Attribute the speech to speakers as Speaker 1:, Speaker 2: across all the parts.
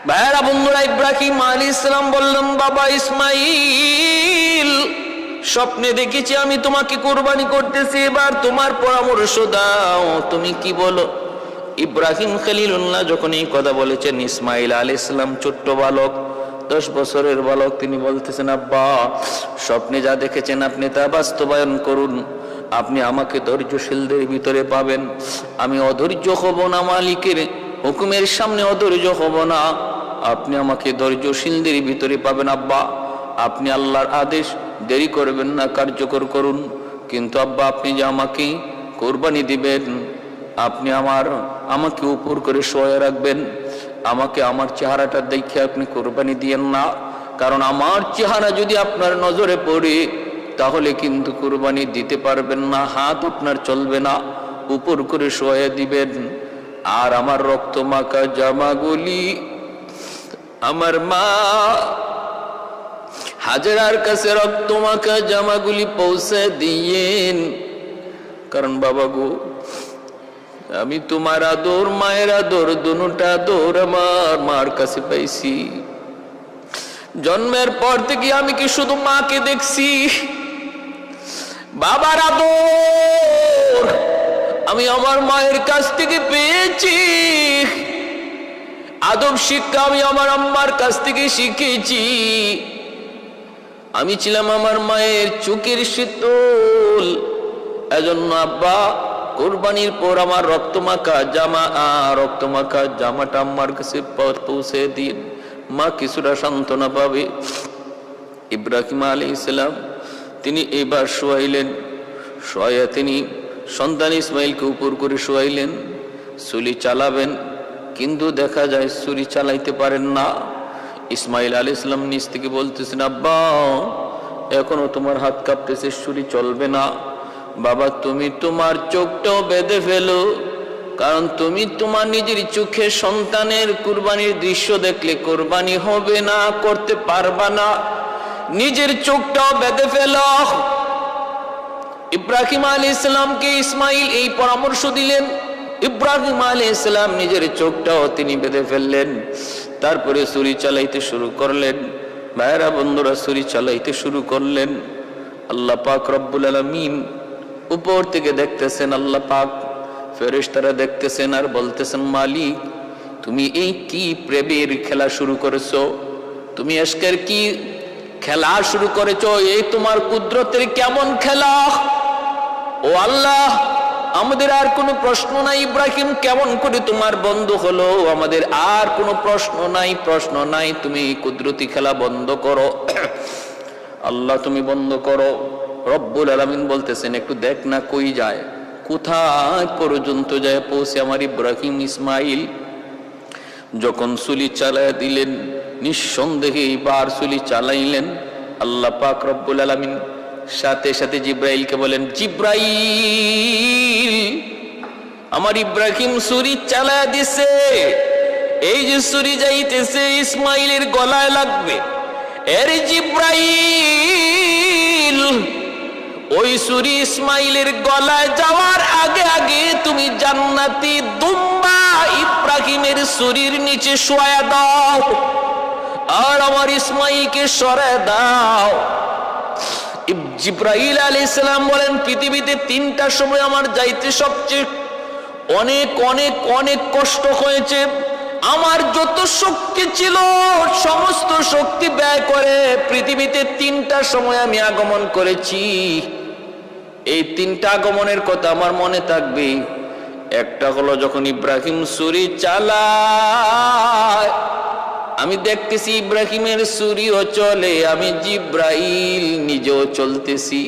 Speaker 1: ভাইরা বন্ধুরা, ইব্রাহিম আলাইহিস সালাম বললেন, বাবা ইসমাইল, স্বপ্নে দেখেছি আমি তোমাকে কুরবানি করতেছি, এবার তোমার পরামর্শ দাও, তুমি কি বলো? ইব্রাহিম খলিলুল্লাহ যখন এই কথা বলেছেন, ইসমাইল আলাইহিস সালাম ছোট্ট বালক, 10 বছরের বালক, তিনি বলতেছেন, আব্বা স্বপ্নে যা দেখেছেন আপনি তা বাস্তবায়ন করুন, আপনি আমাকে ধৈর্যশীলদের ভিতরে পাবেন, আমি অধৈর্য হব না, মালিকের হুকুমের সামনে অধৈর্য হব না, আপনি আমাকে ধৈর্যশীলদের ভিতরে পাবেন। আব্বা আপনি আল্লাহর আদেশ দেরি করবেন না, কার্যকর করুন, কিন্তু আব্বা আপনি যে আমাকে কোরবানি দিবেন, আপনি আমাকে উপর করে শোয়া রাখবেন, আমাকে আমার চেহারাটা দেখে আপনি কোরবানি দিয়েন না, কারণ আমার চেহারা যদি আপনার নজরে পড়ে তাহলে কিন্তু কোরবানি দিতে পারবেন না, হাত আপনার চলবে না, উপর করে শোয়া দিবেন। আর আমার রক্ত মাখা জামাগুলি আমার মা হাজেরার কাছে রক্ত মাখা জামাগুলি পৌঁছে দিয়েন, কারণ বাবা গো, আমি তোমার আদর, মায়ের আদর, দুটা আদর আমার মার কাছে পাইছি। জন্মের পর থেকে আমি কি শুধু মাকে দেখছি? বাবার আদর আমি আমার মায়ের কাছ থেকে পেয়েছি, আদব শিক্ষা আমি আমার আম্মার কাছ থেকে শিখেছি। আমি ছিলাম আমার মায়ের চোখের শীতল, এজন্য আব্বা কোরবানির পর আমার রক্তমাখা জামাটা আম্মার কাছে পৌঁছে দিন, মা কিছুটা সান্ত্বনা পাবে। ইব্রাহিম আলাইহিস সালাম তিনি এবার শোয়াইলেন, শোয়া তিনি সন্তান ইসমাইলকে উপর করে শোয়াইলেন, ছুরি চালাবেন, কিন্তু দেখা যায় ছুরি চালাইতে পারেন না। ইসমাইল আলাইহিস সালাম নিজ থেকে বলতেছেন, আব্বা এখনো তোমার হাত কাঁপতেছে, ছুরি চলবে না। বাবা তুমি তোমার চোখটাও বেঁধে ফেলো, কারণ তুমি তোমার নিজের চোখে সন্তানের কুরবানির দৃশ্য দেখলে কোরবানি হবে না, করতে পারবা না, নিজের চোখটাও বেঁধে ফেলো। ইব্রাহিম আলাইহিস সালামকে ইসমাইল এই পরামর্শ দিলেন। ইব্রাহিম আলাইহিস সালাম নিজের চোখটাও তিনি বেঁধে ফেললেন, তারপরে ছুরি চালাইতে শুরু করলেন। ভাইরা বন্ধুরা, ছুরি চালাইতে শুরু করলেন। আল্লাহ পাক রব্বুল আলামিন উপর থেকে দেখতেছেন, আল্লাহ পাক ফেরেশতারা দেখতেছেন আর বলতেছেন, মালিক তুমি এই কি প্রেমের খেলা শুরু করেছো, তুমি আজকের কি খেলা শুরু করেছো, এই তোমার কুদরতের কেমন খেলা? ও আল্লাহ, আমাদের আর কোনো প্রশ্ন নাই, ইব্রাহিম কেমন করে তোমার বন্ধু হলো, আমাদের আর কোনো প্রশ্ন নাই, তুমি কুদরতি খেলা বন্ধ করো। আল্লাহ তুমি বন্ধ করো। রব্বুল আলামিন বলতেছেন, একটু দেখ না কই যায়, কোথায় পর্যন্ত যায় পৌঁছে আমার ইব্রাহিম ইসমাইল। যখন ছুরি চালাইয়া দিলেন, নিঃসন্দেহে এইবার ছুরি চালাইলেন। আল্লাহ পাক রব্বুল আলামিন সাথে সাথে জিব্রাইলকে বলেন, জিব্রাইল আমার ইব্রাহিম ছুরি চালাইয়া দিছে, এই যে ছুরি যাইতেছে ইসমাইলের গলায় লাগবে। এর জিব্রাইল ওই ছুরি ইসমাইলের গলায় যাওয়ার আগে আগে তুমি জান্নাতি দুম্বা ইব্রাহিমের ছুরির নিচে শোয়া দাও, আর আমার ইসমাইলকে সরায় দাও। জিব্রাইল আলাইহিস সালাম বলেন, পৃথিবীতে 3টা সময় আমার যাইতে সবচেয়ে অনেক অনেক অনেক কষ্ট হয়েছে। আমার যত শক্তি ছিল সমস্ত শক্তি ব্যয় করে পৃথিবীতে 3টা সময় আমি আগমন করেছি। এই 3টা আগমনের কথা আমার মনে থাকবে। একটা হলো যখন ইব্রাহিম ছুরি চালায়, আমি দেখতেছি ইব্রাহিমের ছুরিও চলে, আমি জিব্রাইল নিজেও চলতেছি।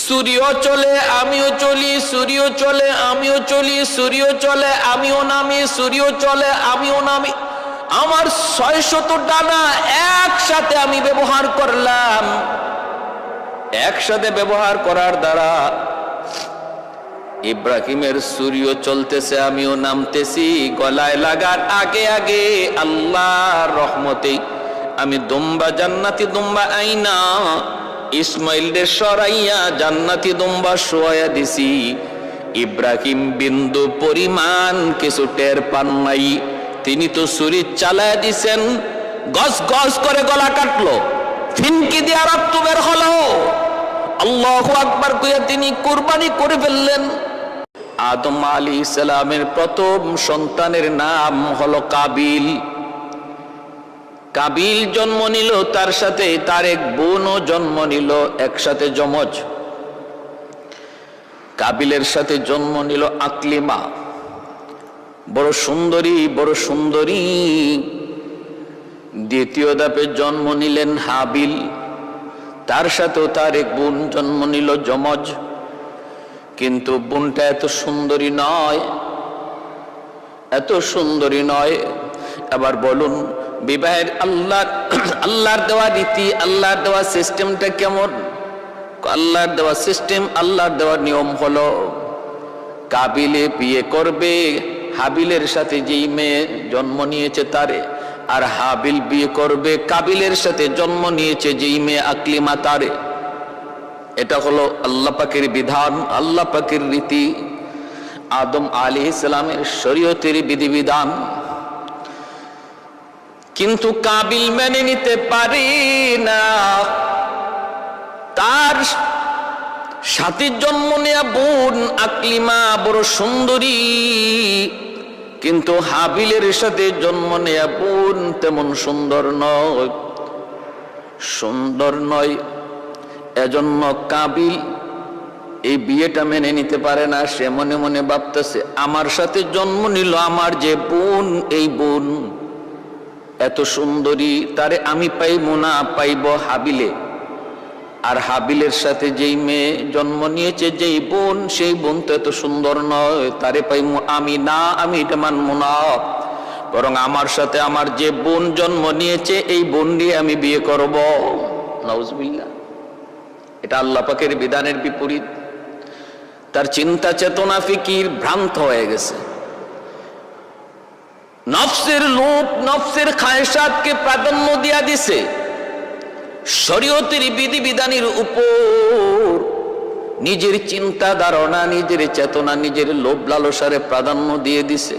Speaker 1: ছুরিও চলে আমিও চলি, ছুরিও চলে আমিও চলি, ছুরিও চলে আমিও নামি, ছুরিও চলে আমিও নামি। আমার 600 ডানা একসাথে আমি ব্যবহার করলাম। একসাথে ব্যবহার করার দ্বারা ইব্রাহিমের ছুরিও চলতেছে আমিও নামতেছি। গলায় লাগার আগে আগে আল্লাহর রহমতে আমি দুম্বা জান্নাতি দুম্বা আইনা ইসমাইলের সরাইয়া জান্নাতি দুম্বা শোয়া দিছি। ইব্রাহিম বিন্দু পরিমাণ কিছু টের পান নাই, তিনি তো ছুরি চালায় দিছেন, গজ গজ করে গলা কাটলো, ফিনকি দিয়ে রক্ত বের হলো। আল্লাহু আকবার কইয়া তিনি কুরবানি করে ফেললেন। আদম আলাইহিস সালামের প্রথম সন্তানের নাম হলো কাবিল। কাবিল জন্ম নিল, তার সাথে তার এক বোনও জন্ম নিল, একসাথে যমজ। কাবিলের সাথে জন্ম নিল আকলিমা, বড় সুন্দরী, বড় সুন্দরী। দ্বিতীয় ধাপে জন্ম নিলেন হাবিল, তার সাথেও তার এক বোন জন্ম নিল যমজ। কিন্তু বোনটা এত সুন্দরী নয়, এত সুন্দরী নয়। এবার বলুন, বিবাহের আল্লাহর দেওয়া রীতি, আল্লাহর দেওয়া সিস্টেমটা কেমন? আল্লাহর দেওয়া সিস্টেম, আল্লাহর দেওয়া নিয়ম হলো কাবিলে বিয়ে করবে হাবিলের সাথে যেই মেয়ে জন্ম নিয়েছে তারে, আর হাবিল বিয়ে করবে কাবিলের সাথে জন্ম নিয়েছে যেই মেয়ে আকলিমা তারে। এটা হলো আল্লাহ পাকের বিধান, আল্লাহ পাকের রীতি, আদম আলাইহিস সালামের শরীয়তের বিধিবিধান। কিন্তু কাবিল মেনে নিতে পারে না। তার সাথে জন্ম নেয়া বোন আকলিমা বড় সুন্দরী, কিন্তু হাবিলের সাথে জন্ম নেয়া বোন তেমন সুন্দর নয়, সুন্দর নয়। এজন্য কাবিল এই বিয়েটা মেনে নিতে পারে না। সে মনে মনে ভাবতেছে, আমার সাথে জন্ম নিল আমার যে বোন, এই বোন এত সুন্দরী, তারে আমি পাইব না, পাইব হাবিলে। আর হাবিলের সাথে যেই মেয়ে জন্ম নিয়েছে, যেই বোন, সেই বোন তো এত সুন্দর নয়, তারে পাইব আমি না, আমি এটা মানব না। বরং আমার সাথে আমার যে বোন জন্ম নিয়েছে, এই বোন দিয়ে আমি বিয়ে করব। নাউজুবিল্লাহ। এটা আল্লাহ পাকের বিধানের বিপরীত। তার চিন্তা চেতনা ফিকির ভ্রান্ত হয়ে গেছে। নফসের লোভ, নফসের খায়সাতকে প্রাধান্য দিয়া দিছে শরীয়তের বিধিবিধানের উপর। নিজের চিন্তা ধারণা, নিজের চেতনা, নিজের লোভ লালসারে প্রাধান্য দিয়ে দিছে।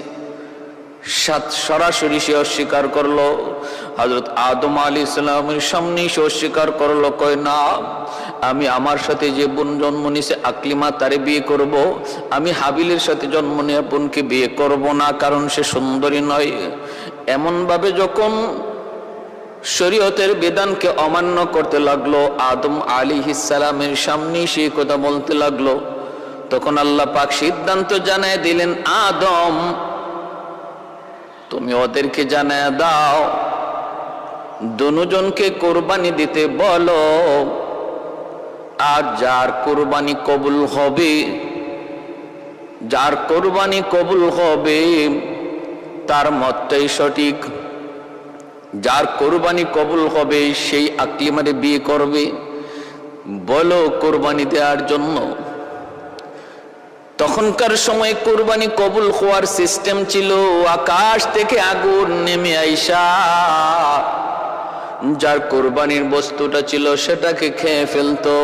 Speaker 1: সরাসরি সে অস্বীকার করলো। হযরত আদম আলাইহিস সালামের সামনে সে অস্বীকার করলো, কয় না, আমি আমার সাথে যে বোন জন্ম নিয়েছে আকলিমা তারে বিয়ে করব, আমি হাবিলের সাথে জন্ম নেওয়া বোনকে বিয়ে করব না, কারণ সে সুন্দরী নয়। এমন ভাবে যখন শরীয়তের বিধানকে অমান্য করতে লাগলো, আদম আলাইহিস সালামের সামনে সে কথা বলতে লাগলো, তখন আল্লাহ পাক সিদ্ধান্ত জানায় দিলেন, আদম তুমি ওদেরকে জানায় দাও, দুজনকে কোরবানি দিতে বলো, আর যার কোরবানি কবুল হবে, যার কোরবানি কবুল হবে তার মতটাই সঠিক। যার কোরবানি কবুল হবে সেই আকলিমারে বিয়ে করবে, বলো কোরবানি দেওয়ার জন্য। তখনকার সময় কোরবানি কবুল হওয়ার সিস্টেম ছিল, আকাশ থেকে আগুন নেমে আইসা যার কোরবানির বস্তুটা ছিল সেটাকে খেয়ে ফেলতো।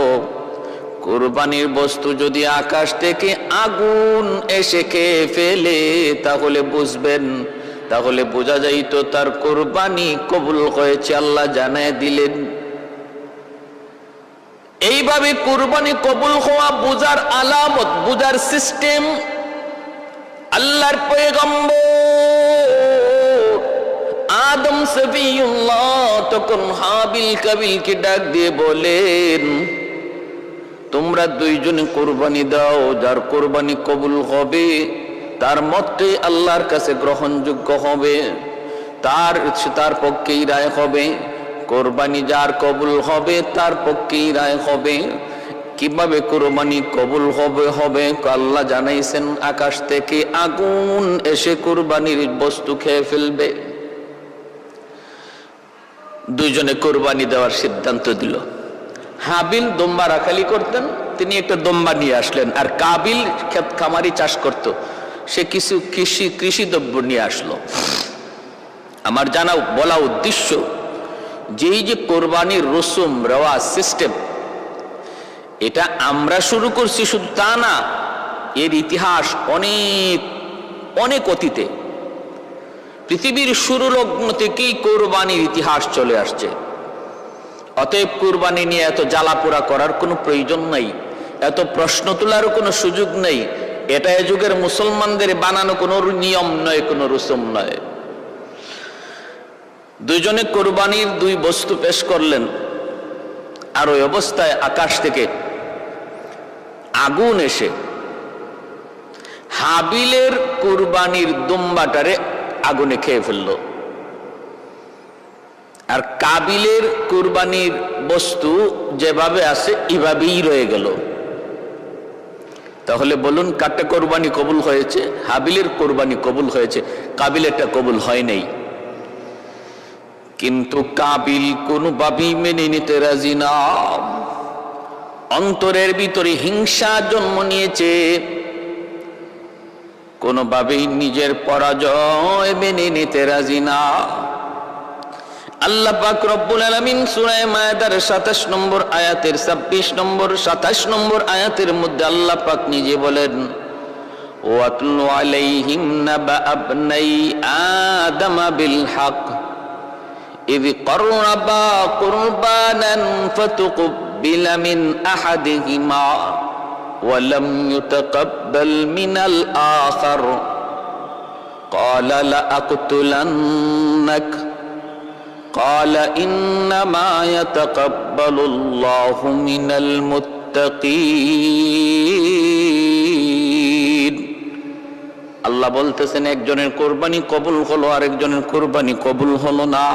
Speaker 1: কোরবানির বস্তু যদি আকাশ থেকে আগুন এসে খেয়ে ফেলে, তাহলে বুঝবেন, তাহলে বোঝা যাইতো তার কোরবানি কবুল হয়েছে, আল্লাহ জানায় দিলেন। এইভাবে কোরবানি কবুল হওয়া বুঝার আলামত, বুঝার সিস্টেম আল্লাহর পয়গম্বর আদম সফিউল্লাহ তখন হাবিল কাবিলকে ডাক দিয়ে বলেন, তোমরা দুইজনে কোরবানি দাও, যার কোরবানি কবুল হবে তার মতটাই আল্লাহর কাছে গ্রহণযোগ্য হবে, তার পক্ষেই রায় হবে। কোরবানি যার কবুল হবে তার পক্ষেই রায় হবে। কিভাবে কোরবানি কবুল হবে আল্লাহ জানাইছেন, আকাশ থেকে আগুন এসে কোরবানির বস্তু খেয়ে ফেলবে। দুইজনে কোরবানি দেওয়ার সিদ্ধান্ত দিল। হাবিল দম্বা রাখালি করতেন, তিনি একটা দম্বা নিয়ে আসলেন, আর কাবিল ক্ষেত খামারি চাষ করত, সে কিছু কৃষি দ্রব্য নিয়ে আসলো। আমার জানা বলা উদ্দেশ্য, যেই যে কোরবানির রসুম রেওয়াজ সিস্টেম, এটা আমরা শুরু করছি শুধু তা না, এর ইতিহাস অনেক অনেক অতীতে পৃথিবীর শুরু লগ্ন থেকেই কোরবানির ইতিহাস চলে আসছে। অতএব কোরবানি নিয়ে এত জ্বালাপোড়া করার কোনো প্রয়োজন নাই, এত প্রশ্ন তোলারও কোনো সুযোগ নেই। এটা এ যুগের মুসলমানদের বানানো কোনো নিয়ম নয়, কোনো রসুম নয়। দুইজনে কোরবানির দুই বস্তু পেশ করলেন, আর ওই অবস্থায় আকাশ থেকে আগুন এসে হাবিলের কোরবানির দুম্বাটারে আগুনে খেয়ে ফেলল, আর কাবিলের কোরবানির বস্তু যেভাবে আছে এভাবেই রয়ে গেল। তাহলে বলুন, কাটটা কোরবানি কবুল হয়েছে? হাবিলের কোরবানি কবুল হয়েছে, কাবিলেরটা কবুল হয় নাই। কিন্তু কাবিল কোনোভাবেই মেনে নিতে রাজি না। অন্তরের ভিতরে হিংসা জন্ম নিয়েছে, কোনোভাবেই নিজের পরাজয় মেনে নিতে রাজি না। আল্লাহ পাক রব্বুল আলামিন সূরা মায়েদার ২৭ নম্বর আয়াতের ২৬ নম্বর ২৭ নম্বর আয়াতের মধ্যে আল্লাহ পাক নিজে বলেন, ওয়াতলু আলাইহিম নাবা আবনাই আদম বিল হক ইয ক্বাররাবা কুরবানান ফাতুকবিলা মিন আহাদিহিমা ওয়া লাম ইউতাকাব্বাল মিনাল আখার ক্বালা লা আকতুলান্নাক قال إنما يتقبل الله من المتقين। আল্লাহ বলতেছেন, একজনের কোরবানি কবুল হলো, আরেকজনের কোরবানি কবুল হলো না।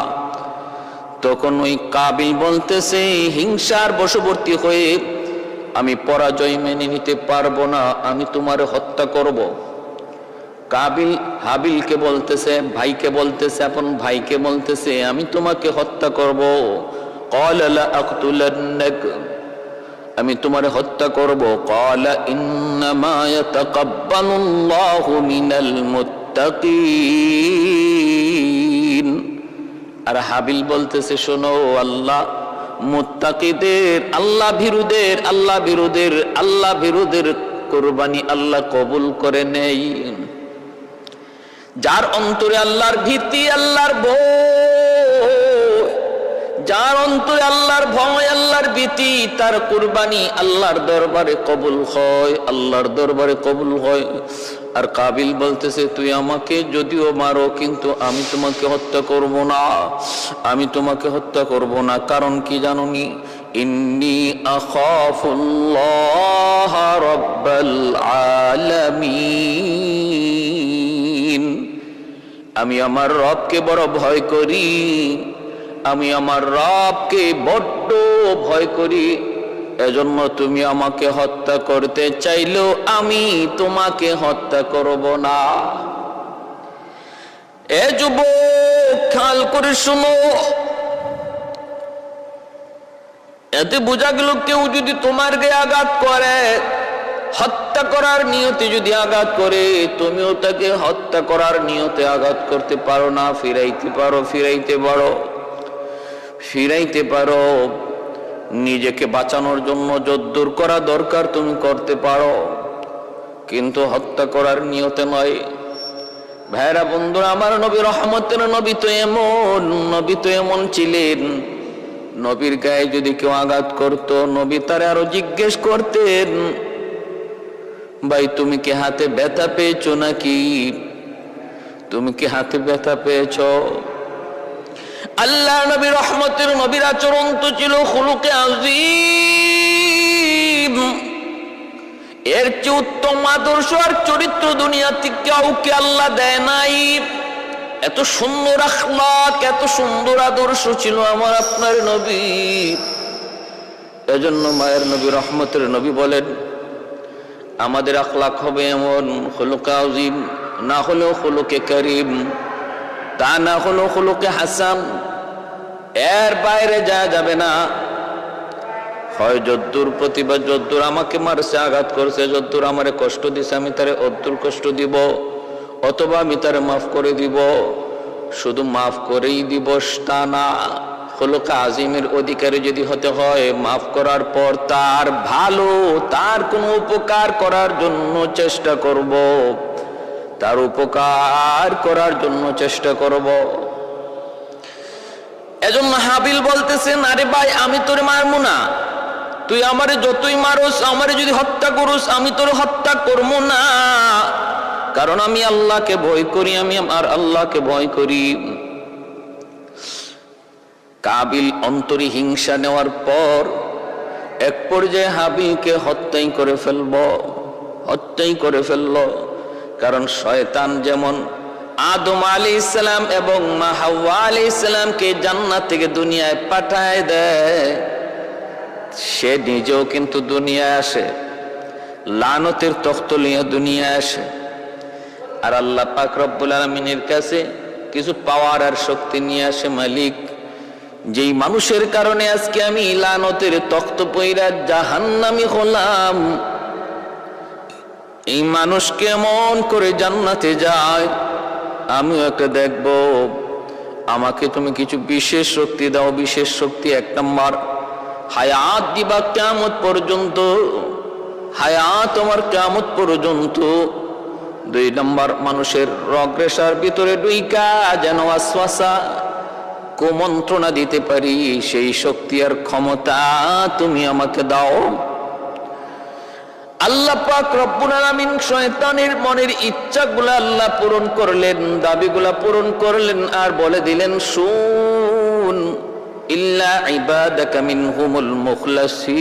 Speaker 1: তখন ওই কাবিল বলতেছে হিংসার বশবর্তী হয়ে, আমি পরাজয় মেনে নিতে পারবো না, আমি তোমার হত্যা করব। কাবিল হাবিলকে বলতেছে, ভাইকে বলতেছে, আপন ভাইকে বলতেছে, আমি তোমাকে হত্যা করব। ক্বালা লা আকতুলান্নাক, আমি তোমারে হত্যা করব। ক্বালা ইন্নামা ইয়াতাকাব্বালুল্লাহু মিনাল মুত্তাকিন। আর হাবিল বলতেছে, শোনো, আল্লাহ মুত্তাকিদের, আল্লাহ ভীরুদের কুরবানি আল্লাহ কবুল করে নেই। যার অন্তরে আল্লাহর ভীতি, আল্লাহর ভয়, যার অন্তরে আল্লাহর ভয়, আল্লাহর ভীতি, তার কুরবানি আল্লাহর দরবারে কবুল হয়, আল্লাহর দরবারে কবুল হয়। আর কাবিল বলতেছে, তুই আমাকে যদিও মারো, কিন্তু আমি তোমাকে হত্যা করব না, আমি তোমাকে হত্যা করব না। কারণ কি জানোনি? ইন্নী আখাফুল্লাহ রাব্বাল আলামিন, আমি আমার রবকে বড় ভয় করি, আমি আমার রবকে বড্ড ভয় করি। এজন্য তুমি আমাকে হত্যা করতে চাইলেও আমি তোমাকে হত্যা করব না। এ যুবক, খেয়াল করে শুনো, এতে বোঝা গেল কেউ যদি তোমার গায়ে আঘাত করে, হত্যা করার নিয়তে যদি আঘাত করে, তুমিও তাকে হত্যা করার নিয়তে আঘাত করতে পারো না, ফিরাইতে পারো। নিজেকে বাঁচানোর জন্য যদ্দূর করা দরকার তুমি করতে পারো, কিন্তু হত্যা করার নিয়তে নয়। ভাইরা বন্ধুরা, আমার নবী রহমতের নবী তো এমন ছিলেন, নবীর গায়ে যদি কেউ আঘাত করত, নবী তারে আরো জিজ্ঞেস করতেন, ভাই তুমি কি হাতে ব্যথা পেয়েছো নাকি? তুমি কি হাতে ব্যথা পেয়েছো? আল্লাহ নবী রহমতের নবীর আচরণ তো ছিল খুলুকে আযীম। এর চেয়ে উত্তম আদর্শ আর চরিত্র দুনিয়াতে কাউকে আল্লাহ দেয় নাই। এত সুন্দর আখলাক, এত সুন্দর আদর্শ ছিল আমার আপনার নবী। এজন্য মায়ের নবী রহমতের নবী বলেন, আমাদের আখলাক হবে এমন, খুলুকে আযীম না হলেও খুলুকে কারীম, তা না হলেও খুলুকে হাসান, এর বাইরে যাওয়া যাবে না। হয় যদ্দূর প্রতিভা, যদ্দূর আমাকে মারছে, আঘাত করছে, যদ্দূর আমারে কষ্ট দিছে, আমি তারে অদ্দূর কষ্ট দিব, অথবা আমি তারে মাফ করে দিব। শুধু মাফ করেই দিব তা না, খুলুকে আযীমের অধিকারী যদি হতে হয়, মাফ করার পর তার ভালো, তার কোনো উপকার করার জন্য চেষ্টা করব, তার উপকার করার জন্য চেষ্টা করব। এজন্য হাবিল বলতেছেন, আরে ভাই আমি তোরে মারবো না, তুই আমারে যতই মারোস, আমারে যদি হত্যা করুস, আমি তোরে হত্যা করবো না, কারণ আমি আল্লাহকে ভয় করি, আমি আমার আল্লাহকে ভয় করি। কাবিল অন্তরে হিংসা নেওয়ার পর এক পর্যায়ে হাবিলকে হত্যাই করে ফেলল। কারণ শয়তান যেমন আদম আলাইহিস সালাম এবং মা হাওয়া আলাইহিস সালামকে জান্নাত থেকে দুনিয়ায় পাঠায় দেয়, সে নিজেও কিন্তু দুনিয়ায় আসে, লানতের তখ্ত নিয়ে দুনিয়ায় আসে। আর আল্লাহ পাক রব্বুল আলামিনের কাছে কিছু পাওয়ার আর শক্তি নিয়ে আসে। মালিক, যেই মানুষের কারণে আজকে আমি লানতের তখ্ত পইরা জাহান্নামী হলাম, এই মানুষ কেমন করে জান্নাতে যায় আমিও একটা দেখব। আমাকে তুমি কিছু বিশেষ শক্তি দাও। বিশেষ শক্তি, 1 নম্বর হায়াত দিবা কিয়ামত পর্যন্ত, হায়াত আমার কিয়ামত পর্যন্ত। 2 নম্বর মানুষের রগ রেশার ভিতরে ঢুইকা যেন ওয়াসওয়াসা কুমন্ত্রণা দিতে পারি, সেই শক্তি আর ক্ষমতা তুমি আমাকে দাও। আল্লাহ পাক রব্বুল আলামিন শয়তানের মনের ইচ্ছাগুলো আল্লাহ পূরণ করলেন, দাবিগুলা পূরণ করলেন, আর বলে দিলেন, শুন, ইল্লা ইবাদাকা মিনহুমুল মুখলাসিন,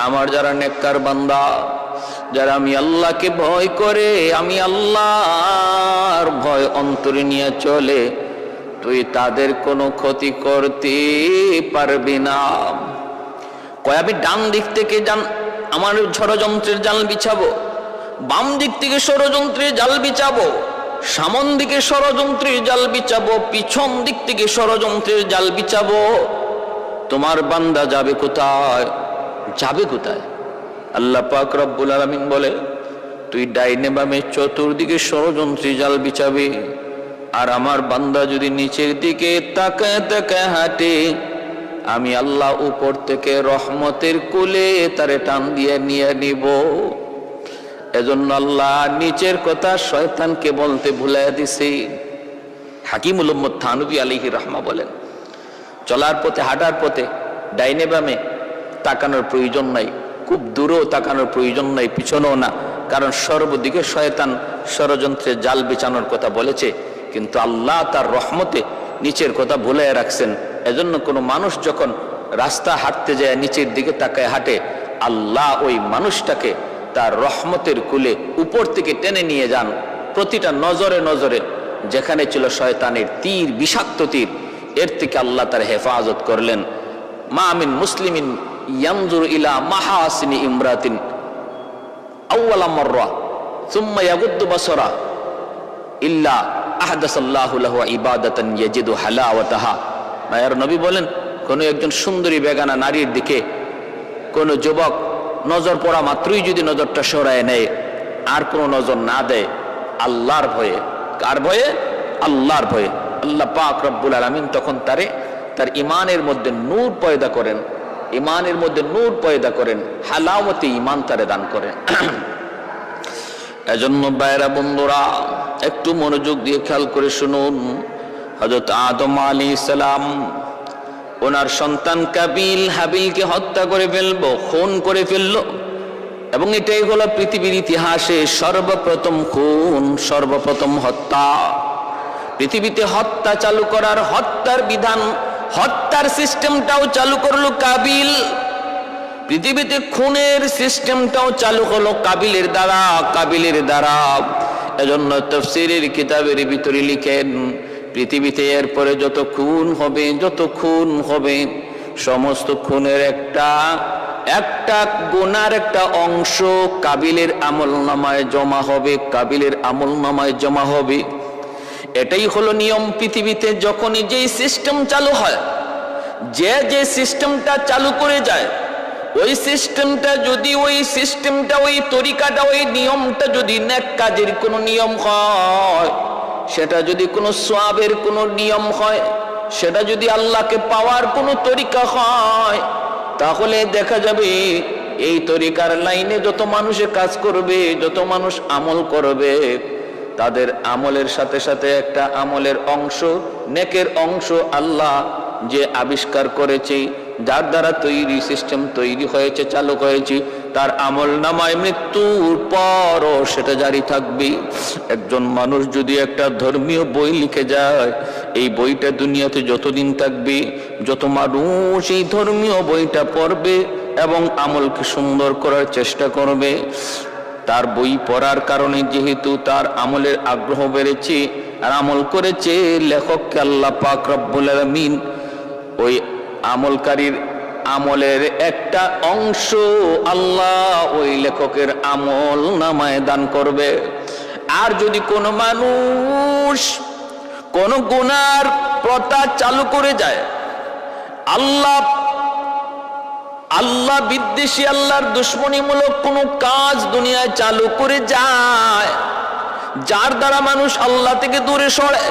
Speaker 1: আমার যারা নেককার বান্দা, যারা আমি আল্লাহকে ভয় করে, আমি আল্লাহর ভয় অন্তরে নিয়ে চলে, তুই তাদের কোনো ক্ষতি করতে পারবি না। আমি ডান দিক থেকে আমার ষড়যন্ত্রের জাল বিছাবো, বাম দিক থেকে ষড়যন্ত্রের জাল বিছাবো, সামন দিকে ষড়যন্ত্রের জাল বিছাবো, পিছন দিক থেকে ষড়যন্ত্রের জাল বিছাবো। তোমার বান্দা যাবে কোথায়? আল্লাহ পাক রব্বুল আলামিন বলে, তুই ডাইনে বামে চতুর্দিকে ষড়যন্ত্রী জাল বিছাবে, আর আমার বান্দা যদি নিচের দিকে তাকায় তাকায় হাঁটে, আমি আল্লাহ উপর থেকে রহমতের কোলে তারে টান দিয়ে নিয়ে নিব। এজন্য আল্লাহ নিচের কথা শয়তানকে বলতে ভুলাইয়া দিছে। হাকিমুল উম্মত থানভী আলাইহির রাহমা বলেন, চলার পথে, হাঁটার পথে ডাইনে বামে তাকানোর প্রয়োজন নাই, খুব দূরেও তাকানোর প্রয়োজন নাই, পিছনেও না, কারণ সর্বদিকে শয়তান ষড়যন্ত্রের জাল বিছানোর কথা বলেছে, কিন্তু আল্লাহ তার রহমতে নিচের কথা ভুলাইয়া রাখছেন। এজন্য কোনো মানুষ যখন রাস্তা হাঁটতে যায় নিচের দিকে তাকায় হাঁটে, আল্লাহ ওই মানুষটাকে তার রহমতের কুলে উপর থেকে টেনে নিয়ে যান। প্রতিটা নজরে নজরে যেখানে ছিল শয়তানের তীর, বিষাক্ত তীর, এর থেকে আল্লাহ তার হেফাজত করলেন। মা মিন মুসলিমিন ইয়ানজুরু ইলা মাহাসিনি ইমরাতিন আউওয়ালা মাররা সুম্মা ইয়াগুদ্দু বাসরা ইল্লা আহদাসাল্লাহু লাহু ইবাদাতান ইয়াজিদু হালাওয়াতাহা। মায়ের নবী বলেন, কোনো একজন সুন্দরী বেগানা নারীর দিকে কোনো যুবক নজর পড়া মাত্রই যদি নজরটা সরায় নেয়, আর কোনো নজর না দেয়, আল্লাহর ভয়ে, কার ভয়ে? আল্লাহর ভয়ে, আল্লাহ পাক রব্বুল আলামিন তখন তার ইমানের মধ্যে নূর পয়দা করেন, ইমানের মধ্যে নূর পয়দা করেন, হালাওয়াতে ইমান তারে দান করেন। এজন্য ভাইরা বন্ধুরা, একটু মনোযোগ দিয়ে খেয়াল করে শুনুন। হযরত আদম আলাইহিস সালাম ওনার সন্তান কাবিল হাবিলকে হত্যা করে ফেলবো, খুন করে ফেললো, এবং এটাই হলো পৃথিবীর ইতিহাসে সর্বপ্রথম খুন, সর্বপ্রথম হত্যা। পৃথিবীতে হত্যা চালু করার, হত্যার বিধান, হত্যার সিস্টেমটাও চালু করলো কাবিল। পৃথিবীতে খুনের সিস্টেমটাও চালু হলো কাবিলের দ্বারা। এজন্য তাফসীরের কিতাবের ভিতরে লিখেন, পৃথিবীতে এরপরে যত খুন হবে সমস্ত খুনের একটা গুনার একটা অংশ কাবিলের আমলনামায় জমা হবে। এটাই হলো নিয়ম পৃথিবীতে। যখনই যেই সিস্টেম চালু হয়, যে সিস্টেমটা চালু করে যায়, ওই সিস্টেমটা যদি ওই তরিকাটা, ওই নিয়মটা যদি নেক কাজের কোনো নিয়ম হয়, সেটা যদি কোনো সওয়াবের কোনো নিয়ম হয়, সেটা যদি আল্লাহকে পাওয়ার কোনো তরিকা হয়, তাহলে দেখা যাবে এই তরিকার লাইনে যত মানুষে কাজ করবে, যত মানুষ আমল করবে, তাদের আমলের সাথে সাথে একটা আমলের অংশ, নেকের অংশ আল্লাহ যে আবিষ্কার করেছে, যার দ্বারা তৈরি সিস্টেম তৈরি হয়েছে, চালু হয়েছে, তার আমল নামায় মৃত্যুর পরও সেটা জারি থাকবে। একজন মানুষ যদি একটা ধর্মীয় বই লিখে যায়, এই বইটা দুনিয়াতে যতদিন থাকবে, যত মানুষ এই ধর্মীয় বইটা পড়বে এবং আমলকে সুন্দর করার চেষ্টা করবে, তার বই পড়ার কারণে যেহেতু তার আমলের আগ্রহ বেড়েছে আর আমল করেছে, লেখককে আল্লাহ পাক রব্বুল আলামিন ওই আমলকারীর আমলের একটা অংশ আল্লাহ ওই লেখকের আমল নামায় দান করবে। আর যদি কোনো মানুষ কোন গুনার প্রথা চালু করে যায়, আল্লাহ বিদ্বেষী, আল্লাহর দুশ্মনীমূলক কোনো কাজ দুনিয়ায় চালু করে যায়, যার দ্বারা মানুষ আল্লাহ থেকে দূরে সরে,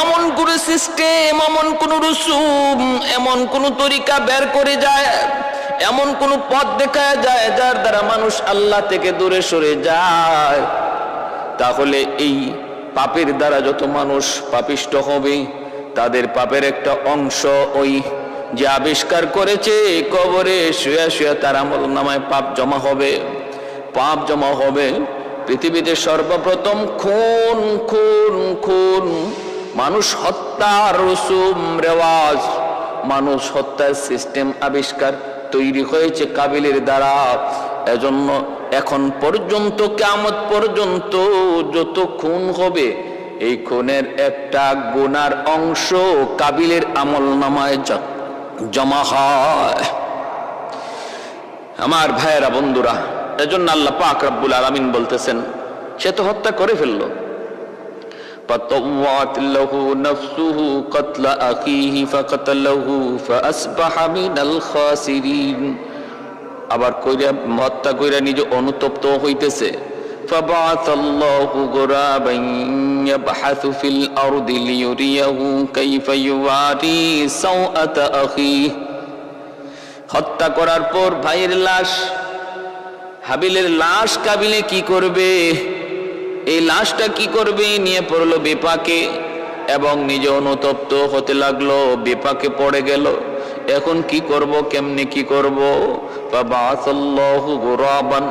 Speaker 1: এমন কোন সিস্টেম, এমন কোন রসুম, এমন কোন তরিকা বের করে যায়, এমন কোন পথ দেখায় যায় যার দ্বারা মানুষ আল্লাহ থেকে দূরে সরে যায়, তাহলে এই পাপের দ্বারা যত মানুষ পাপিষ্ট হবে, তাদের পাপের একটা অংশ ওই যে আবিষ্কার করেছে কবরে শুয়ে শুয়ে তার আমল নামায় পাপ জমা হবে। পাপ জমা হবে। পৃথিবীতে সর্বপ্রথম খুন খুন খুন মানুষ হত্যার রসুম রেওয়াজ, মানুষ হত্যার সিস্টেম আবিষ্কার তৈরি হয়েছে কাবিলের দ্বারা। এজন্য এখন পর্যন্ত কিয়ামত পর্যন্ত যত খুন হবে, এই খুনের একটা গুনার অংশ কাবিলের আমল নামায় জমা হয়। আমার ভাইয়েরা, বন্ধুরা, এজন্য আল্লাহ পাক রব্বুল আলামিন বলতেছেন, সে তো হত্যা করে ফেললো। فطوعت له نفسه قتل أخيه فقتله فأصبح من الخاسرين। আবার কইরা হত্যা কইরা নিজে অনুতপ্ত হইতেছে। فبعث الله غرابا يبحث في الأرض ليريه كيف يواري سوءة أخيه। হত্যা করার পর ভাইয়ের লাশ, হাবিলের লাশ কাবিলে কি করবে, এই লাশটা কি করবে নিয়ে পড়লো বিপাকে এবং নিজে অনুতপ্ত হতে লাগলো, বিপাকে পড়ে গেল। এখন কি করব, কেমনে কি করব? ফাবাসাল্লাহু গুরাবান,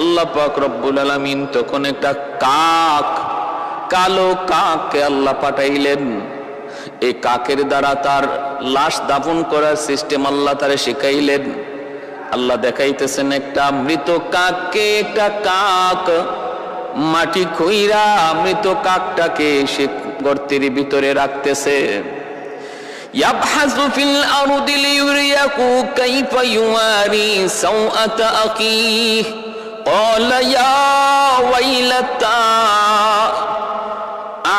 Speaker 1: আল্লাহ পাক রব্বুল আলামিন তখন একটা কাক, কালো কাককে আল্লাহ পাঠাইলেন। এই কাকের দ্বারা তার লাশ দাফন করার সিস্টেম আল্লাহ তারে শিখাইলেন। আল্লাহ দেখাইতেছেন একটা মৃত কাককে, একটা কাক মাটি খুইরা মৃত কাকটাকে সে গর্তের ভিতরে রাখতেছে। ইয়াবহাসু ফিল আরদি লিয়ুরিয়াকু কাইফা ইউয়ারি সাওআতা আখিহি ক্বালা ইয়া ওয়াইলাতা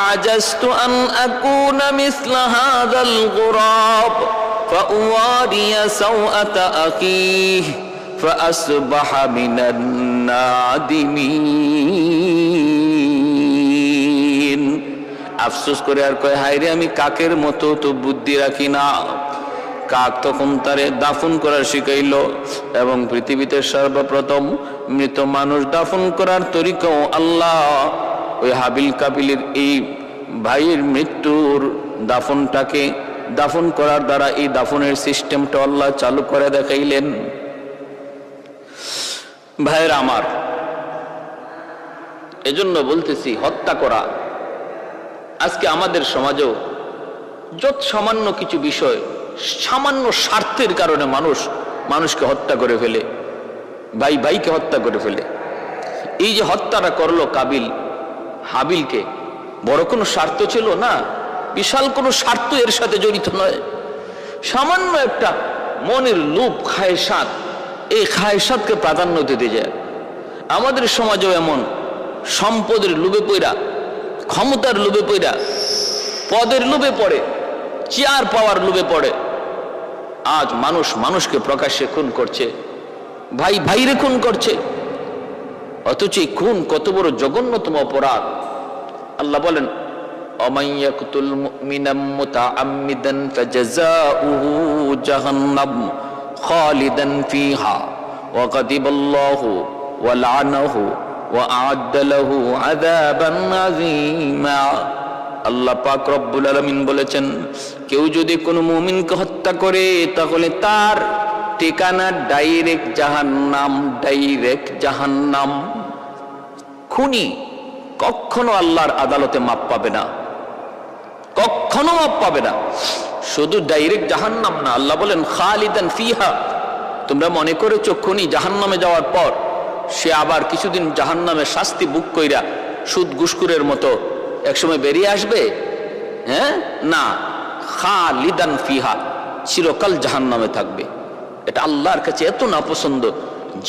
Speaker 1: আজাজতু আন আকুনা মিসলা হাযাল গুরাব ফাউয়ারিয়া সাওআতা আখিহি ফাআসবাহা মিনান নাদিমিন। আফসোস করে আর কয়, হায় রে, আমি কাকের মতো তো বুদ্ধি রাখি না। কাক তখন তারে দাফন করার শিখাইল এবং পৃথিবীতে সর্বপ্রথম মৃত মানুষ দাফন করার তরিকাও আল্লাহ ওই হাবিল কাবিলের এই ভাইয়ের মৃত্যুর দাফনটাকে দাফন করার দ্বারা এই দাফনের সিস্টেমটা আল্লাহ চালু করে দেখাইলেন। ভাইয়েরা আমার, এজন্য বলতেছি, হত্যা করা আজকে আমাদের সমাজেও যত সামান্য কিছু বিষয়, সামান্য স্বার্থের কারণে মানুষকে হত্যা করে ফেলে, ভাই ভাইকে হত্যা করে ফেলে। এই যে হত্যাটা করলো কাবিল হাবিলকে, বড় কোনো স্বার্থ ছিল না, বিশাল কোনো স্বার্থ এর সাথে জড়িত নয়। সামান্য একটা মনের লোভ, খায়সাত, এই খায়সাতকে প্রাধান্য দিতে যায়। আমাদের সমাজেও এমন সম্পদের লোভে পড়া, ক্ষমতার লোভে পড়া, পদের লোভে পড়ে, চেয়ার পাওয়ার লোভে পড়ে আজ মানুষকে প্রকাশ্যে খুন করছে, ভাই ভাইরে খুন করছে। অথচ এই খুন কত বড় জঘন্যতম অপরাধ। আল্লাহ বলেন, ওমান ইয়াকতুল মুমিনা মুতাআম্মিদান ফাজাযাউহু জাহান্নাম খালিদান ফিহা ওয়া গাদিবাল্লাহু ওয়া লা'নাহু ওয়া আ'আদ্দা লাহু আযাবান আযীমা। আল্লাহ পাক রব্বুল আলামিন বলেছেন, কেউ যদি কোনো মুমিনকে হত্যা করে তাহলে তার ঠিকানা ডাইরেক্ট জাহান্নাম, ডাইরেক্ট জাহান্নাম। খুনি কখনো আল্লাহর আদালতে মাপ পাবে না, কখনো মাপ পাবে না। শুধু ডাইরেক্ট জাহান্নাম না, আল্লাহ বলেন খালিদান ফিহা। তোমরা মনে করেছো খুনি জাহান্নামে যাওয়ার পর সে আবার কিছুদিন জাহান্নামে শাস্তি বুক কইরা সুদ ঘুষখোরের মতো একসময় বেরিয়ে আসবে? হ্যাঁ, না, খালিদান ফিহা, চিরকাল জাহান্নামে থাকবে। এটা আল্লাহর কাছে এত নাপছন্দ।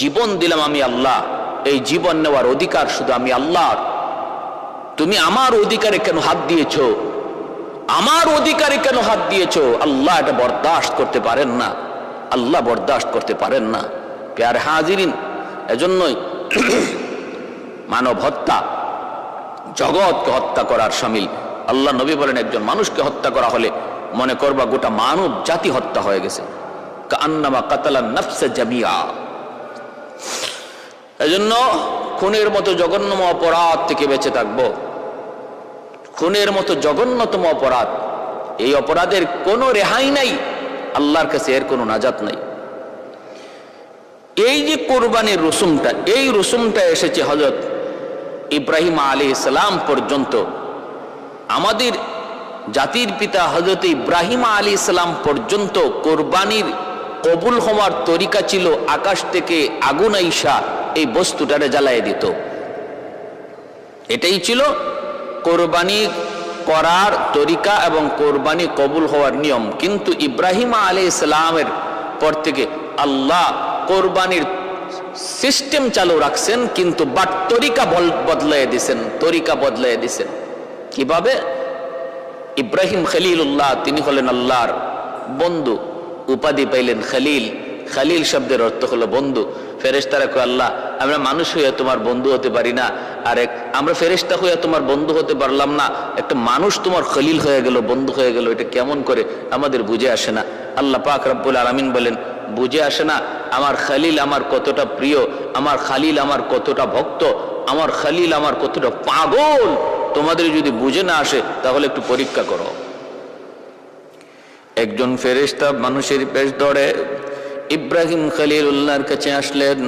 Speaker 1: জীবন দিলাম আমি আল্লাহ, এই জীবন নেওয়ার অধিকার শুধু আমি আল্লাহর। তুমি আমার অধিকারে কেন হাত দিয়েছো? আমার অধিকারে কেন হাত দিয়েছো? আল্লাহ এটা বরদাস্ত করতে পারেন না, আল্লাহ বরদাস্ত করতে পারেন না। প্যারে হাজিরিন, এজন্যই মানব হত্যা জগৎকে হত্যা করার শামিল। আল্লাহ নবী বলেন, একজন মানুষকে হত্যা করা হলে মনে করবা গোটা মানব জাতি হত্যা হয়ে গেছে। কান্নামা কাতালান নাফসা জামিয়া। এজন্য খুনের মতো জঘন্য অপরাধ থেকে বেঁচে থাকবো। খুনের মতো জঘন্যতম অপরাধ, এই অপরাধের কোনো রেহাই নাই, আল্লাহর কাছে এর কোনো নাজাত নাই। এই যে কোরবানির রসুমটা, এই রসুমটা এসেছে হযরত ইব্রাহিম আলাইহিস সালাম পর্যন্ত। আমাদের জাতির পিতা হযরত ইব্রাহিম আলাইহিস সালাম পর্যন্ত কোরবানির কবুল হওয়ার তরিকা ছিল আকাশ থেকে আগুন আইসা এই বস্তুটারে জ্বালায় দিত। এটাই ছিল কোরবানি করার তরিকা এবং কোরবানি কবুল হওয়ার নিয়ম। কিন্তু ইব্রাহিম আলাইহিস সালামের পর থেকে আল্লাহ কোরবানির সিস্টেম চালু রাখছেন, কিন্তু বাট তরিকা বদলায় দিছেন, তরিকা বদলায় দিছেন। কিভাবে? ইব্রাহিম খলিলুল্লাহ, তিনি হলেন আল্লাহর বন্ধু, উপাধি পাইলেন খলিল। খলিল শব্দের অর্থ হলো বন্ধু। ফেরেশতারা কয়, আল্লাহ আমরা মানুষ হইয়া তোমার বন্ধু হতে পারি না, আর আমরা ফেরেশতা হইয়া তোমার বন্ধু হতে পারলাম না, একটা মানুষ তোমার খলিল হয়ে গেল, বন্ধু হয়ে গেল, এটা কেমন করে? আমাদের বুঝে আসে না। আল্লাহ পাক রব্বুল আলামিন বলেন, বুঝে আসে না? আমার খলিল আমার কতটা প্রিয়, আমার খলিল আমার কতটা ভক্ত, আমার খলিল আমার কতটা পাগল, তোমাদের যদি বুঝে না আসে তাহলে একটু পরীক্ষা করো। একজন ফেরেশতা মানুষের পেশ ধরে ইব্রাহিম খলিলুল্লাহর কাছে আসলেন।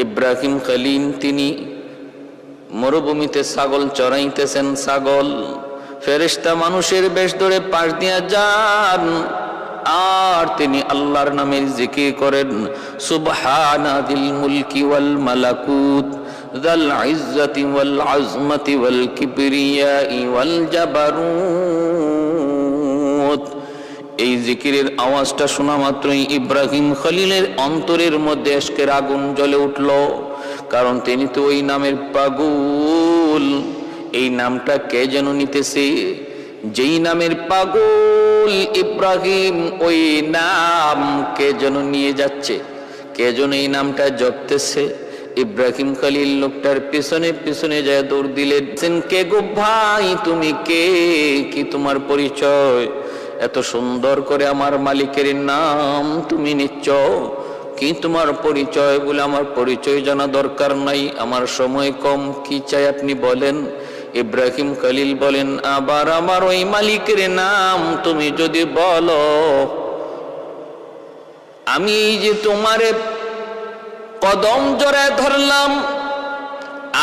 Speaker 1: ইব্রাহিম খলিল তিনি মরুভূমিতে ছাগল চড়াইতেছেন। ছাগল ফেরেশতা মানুষের বেশ ধরে পাশ দিয়া যান, আর তিনি আল্লাহর নামের জিকির করেন, সুবহানা যিল মুলকি ওয়াল মালাকুত যাল ইজ্জতি ওয়াল আজমতি ওয়াল কিবরিয়াই ওয়াল জাবারুত। এই জিকিরের আওয়াজটা শোনা মাত্রই ইব্রাহিম খলিলের অন্তরের মধ্যে আজকের আগুন জ্বলে উঠল, কারণ তিনি তো ওই নামের পাগল। এই নামটা কে যেন নিতেছে, যেই নামের পাগল ইব্রাহিম, ওই নাম কে যেন নিয়ে যাচ্ছে, কে যেন এই নামটা জপতেছে। ইব্রাহিম খলিল লোকটার পিছনে পিছনে যায় দৌড় দিলেন। কে গো ভাই, তুমি কে? কি তোমার পরিচয়? এত সুন্দর করে আমার মালিকের নাম তুমি নিচ্ছ, কি তোমার পরিচয়? বলে, আমার পরিচয় জানা দরকার নাই, আমার সময় কম, কি চাই আপনি বলেন। ইব্রাহিম খলিল বলেন, আবার আমার ওই মালিকের নাম তুমি যদি বলো, আমি এই যে তোমারে কদম জড়ায় ধরলাম,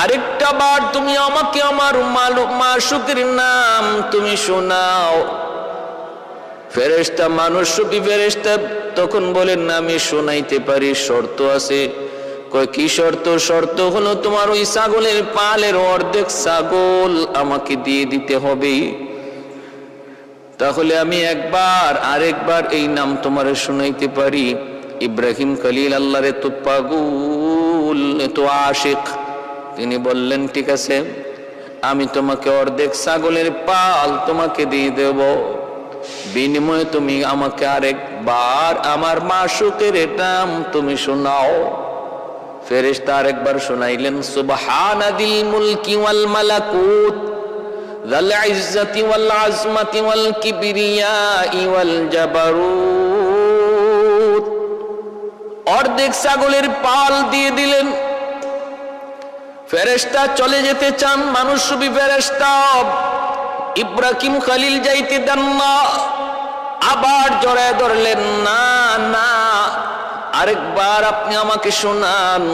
Speaker 1: আরেকটা বার তুমি আমাকে আমার মাশুকের নাম তুমি শোনাও। ফেরেশতা মানুষ রূপী ফেরেশতা তখন বলেন, না আমি শোনাইতে পারি, শর্ত আছে। কয়, কি শর্ত? শর্ত হলো তোমার ওই ছাগলের পালের অর্ধেক ছাগল আমাকে দিয়ে দিতে হবে, তাহলে আমি একবার আরেকবার এই নাম তোমারে শোনাইতে পারি। ইব্রাহিম খলিল আল্লাহর এত পাগল, এত আশিক, তিনি বললেন, ঠিক আছে, আমি তোমাকে অর্ধেক ছাগলের পাল তোমাকে দিয়ে দেব, বিনিময়ে তুমি আমাকে আরেকবার আমার মাশুকের নাম তুমি শোনাও। ফেরেশতা আরেকবার শোনাইলেন, সুবহানা যিল মুলকি ওয়াল মালাকুত যাল ইজ্জতি ওয়াল আজমতি ওয়াল কিবরিয়াই ওয়াল জাবারুত। অর্ধেক ছাগলের পাল দিয়ে দিলেন। ফেরেশতা চলে যেতে চান, মানুষরূপী ফেরেশতা ইব্রাহিম খলিল যাইতে দেন না, আবার জড়ায় ধরলেন, না না আরেকবার আপনি আমাকে শোনান।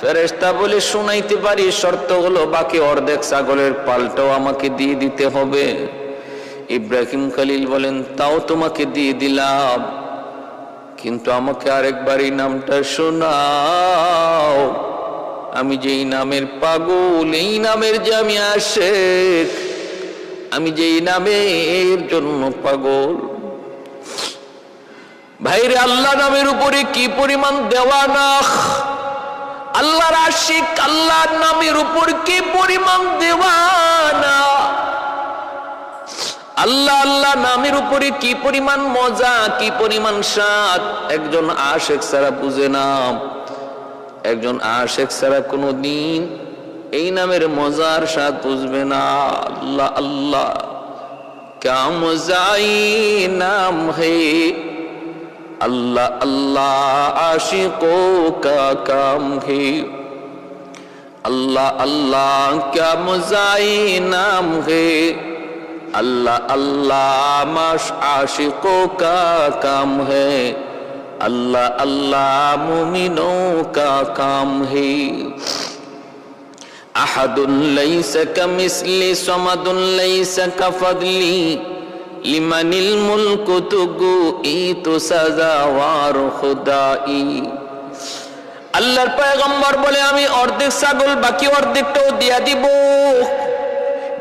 Speaker 1: ফেরেশতা বলে, শোনাইতে পারি, শর্ত হলো বাকি অর্ধেক ছাগলের পালটাও আমাকে দিয়ে দিতে হবে। ইব্রাহিম খলিল বলেন, তাও তোমাকে দিয়ে দিলাম, কিন্তু আমাকে আরেকবার এই নামটা শোনাও। আমি যেই নামের পাগল, এই নামের যে আমি আশিক, আমি যেই নামের জন্য পাগল। ভাইরে, আল্লাহ নামের উপরে কি পরিমাণ দেওয়ানা, আল্লাহর আশিক, আল্লাহর নামের উপর কি পরিমাণ দেওয়ানা, আল্লাহ আল্লাহ নামের উপরে কি পরিমাণ মজা, কি পরিমাণ স্বাদ একজন আশিক ছাড়া বুঝে না। একজন আশিক ছাড়া কোনদিন এই নামের মজার স্বাদ বুঝবে না। আল্লাহ আল্লাহ ক্যা মজাই নাম হে, अल्लाह अल्लाह आशिकों का काम है। अल्लाह अल्लाह क्या मज़ाई नाम है, अल्लाह अल्लाह आशिकों का काम है, अल्लाह अल्लाह मुमिनों का काम है। अहदुन लैसा कमिस्ली समदुन लैसा कफदली लिमनिल मुल्कु तुगु ईतु सजावार खुदाई। আল্লাহর পয়গম্বর বলে, আমি অর্ধেক ছাগল বাকি অর্ধেকটাও দিয়া দিব,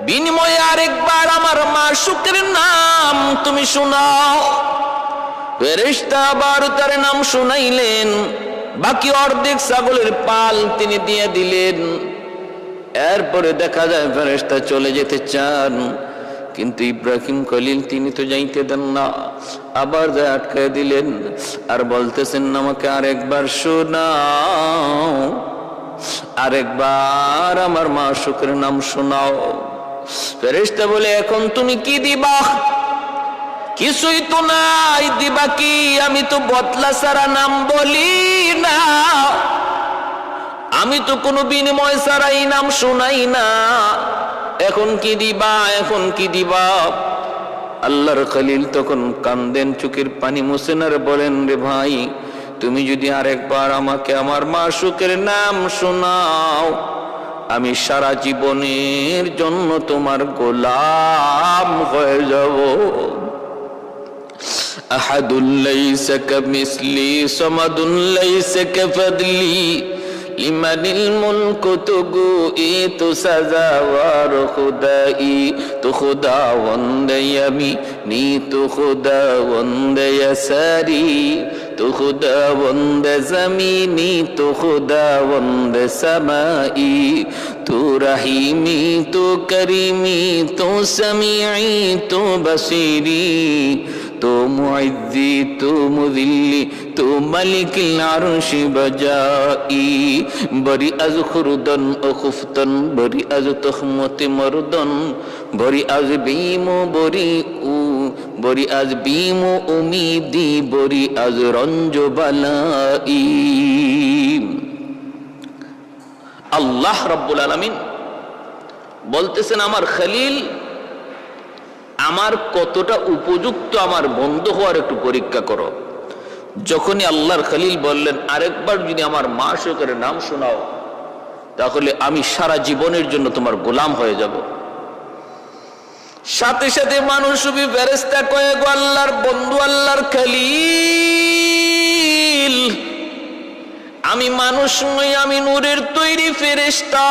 Speaker 1: বিনিময়ে আরেকবার আমার মাশউকের নাম তুমি শোনাও। ফেরেশতা আবার তার নাম শুনাইলেন, বাকি অর্ধেক ছাগলের পাল তিনি দিয়ে দিলেন। এরপরে দেখা যায় ফেরেশতা চলে যেতে চান, কিন্তু ইব্রাহিম খলিল তিনি তো যাইতে দেন না, আবার যায় আটকায় দিলেন আর বলতেছেন, আমাকে আরেকবার শোনাও, আরেকবার আমার মাশউকের নাম শোনাও। ফেরেশতা বলে, এখন তুমি কি দিবা? কিছুই তো নাই, দিবা কি? আমি তো বদলা ছাড়া নাম বলি না, আমি তো কোনো বিনিময় ছাড়াই নাম শোনাই না, এখন কি দিবা? এখন কি দিবা? আল্লাহর খলিল তখন কান্দেন, চোখের পানি মুছেন আর বলেন, রে ভাই, তুমি যদি আরেকবার আমাকে আমার মাশউকের নাম শোনাও, আমি সারা জীবনের জন্য তোমার গোলাম হয়ে যাব। আহাদুল লাইসা কামিসলি সামাদুন লাইসা কাফদলি লিমানিল মুলকু তুগু ইতু সাজাওয়ার খুদাই। তো খুদাওয়ান্দে ইয়ামিনি, তো খুদাওয়ান্দে ইয়াসারি, তো খুদাওয়ান্দে জমিনি, তো খুদাওয়ান্দে সামাই, তো রহিমি, তো করিমি, তো সামিঈ, তো বসিরি, তো মুইজ্জি, তো মুযিল্লি, তো মালিকিল আরশি বজাই। বরি আজ খুরদন ও খুফতন, বরি আজ তহমতে মরদন, বরি আজ বিমু বরি উ, বরি আজ বিমু উমিদি, বরি আজ রঞ্জ বালাই। আল্লাহ রাব্বুল আলামিন বলতেছেন, আমার খলিল আমার কতটা উপযুক্ত আমার বন্ধু হওয়ার একটু পরীক্ষা করো। যখনই আল্লাহর খলিল বললেন, আরেকবার যদি আমার মাশউকের নাম শোনাও, তাহলে আমি সারা জীবনের জন্য তোমার গোলাম হয়ে যাব। সাথে সাথে মানুষরূপী ফেরেশতা কয়ে, গো আল্লাহর বন্ধু, আল্লাহর খলিল, আমি মানুষ নই, আমি নূরের তৈরি ফেরেশতা,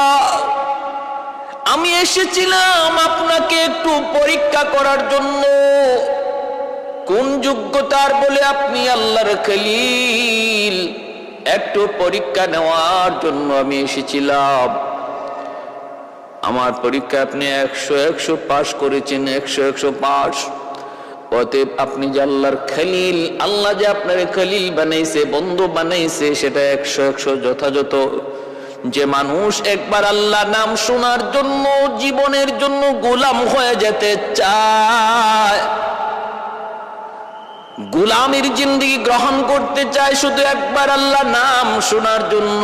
Speaker 1: আমি এসেছিলাম আপনাকে একটু পরীক্ষা করার জন্য। কোন যোগ্যতার বলে আপনি আল্লাহর খলিল? একটু পরীক্ষা নেওয়ার জন্য আমি এসেছিলাম। আমার পরীক্ষা আপনি 100 পাস করেছেন, 100 পাস। অতএব আপনি যে আল্লাহর খলিল, আল্লাহ যে আপনার খলিল বানাইছে, বন্ধু বানাইছে, সেটা 100 যথাযথ। যে মানুষ একবার আল্লাহ নাম শোনার জন্য জীবনের জন্য গোলাম হয়ে যেতে চায়, গোলামীর জিন্দেগি গ্রহণ করতে চায় শুধু একবার আল্লাহ নাম শোনার জন্য।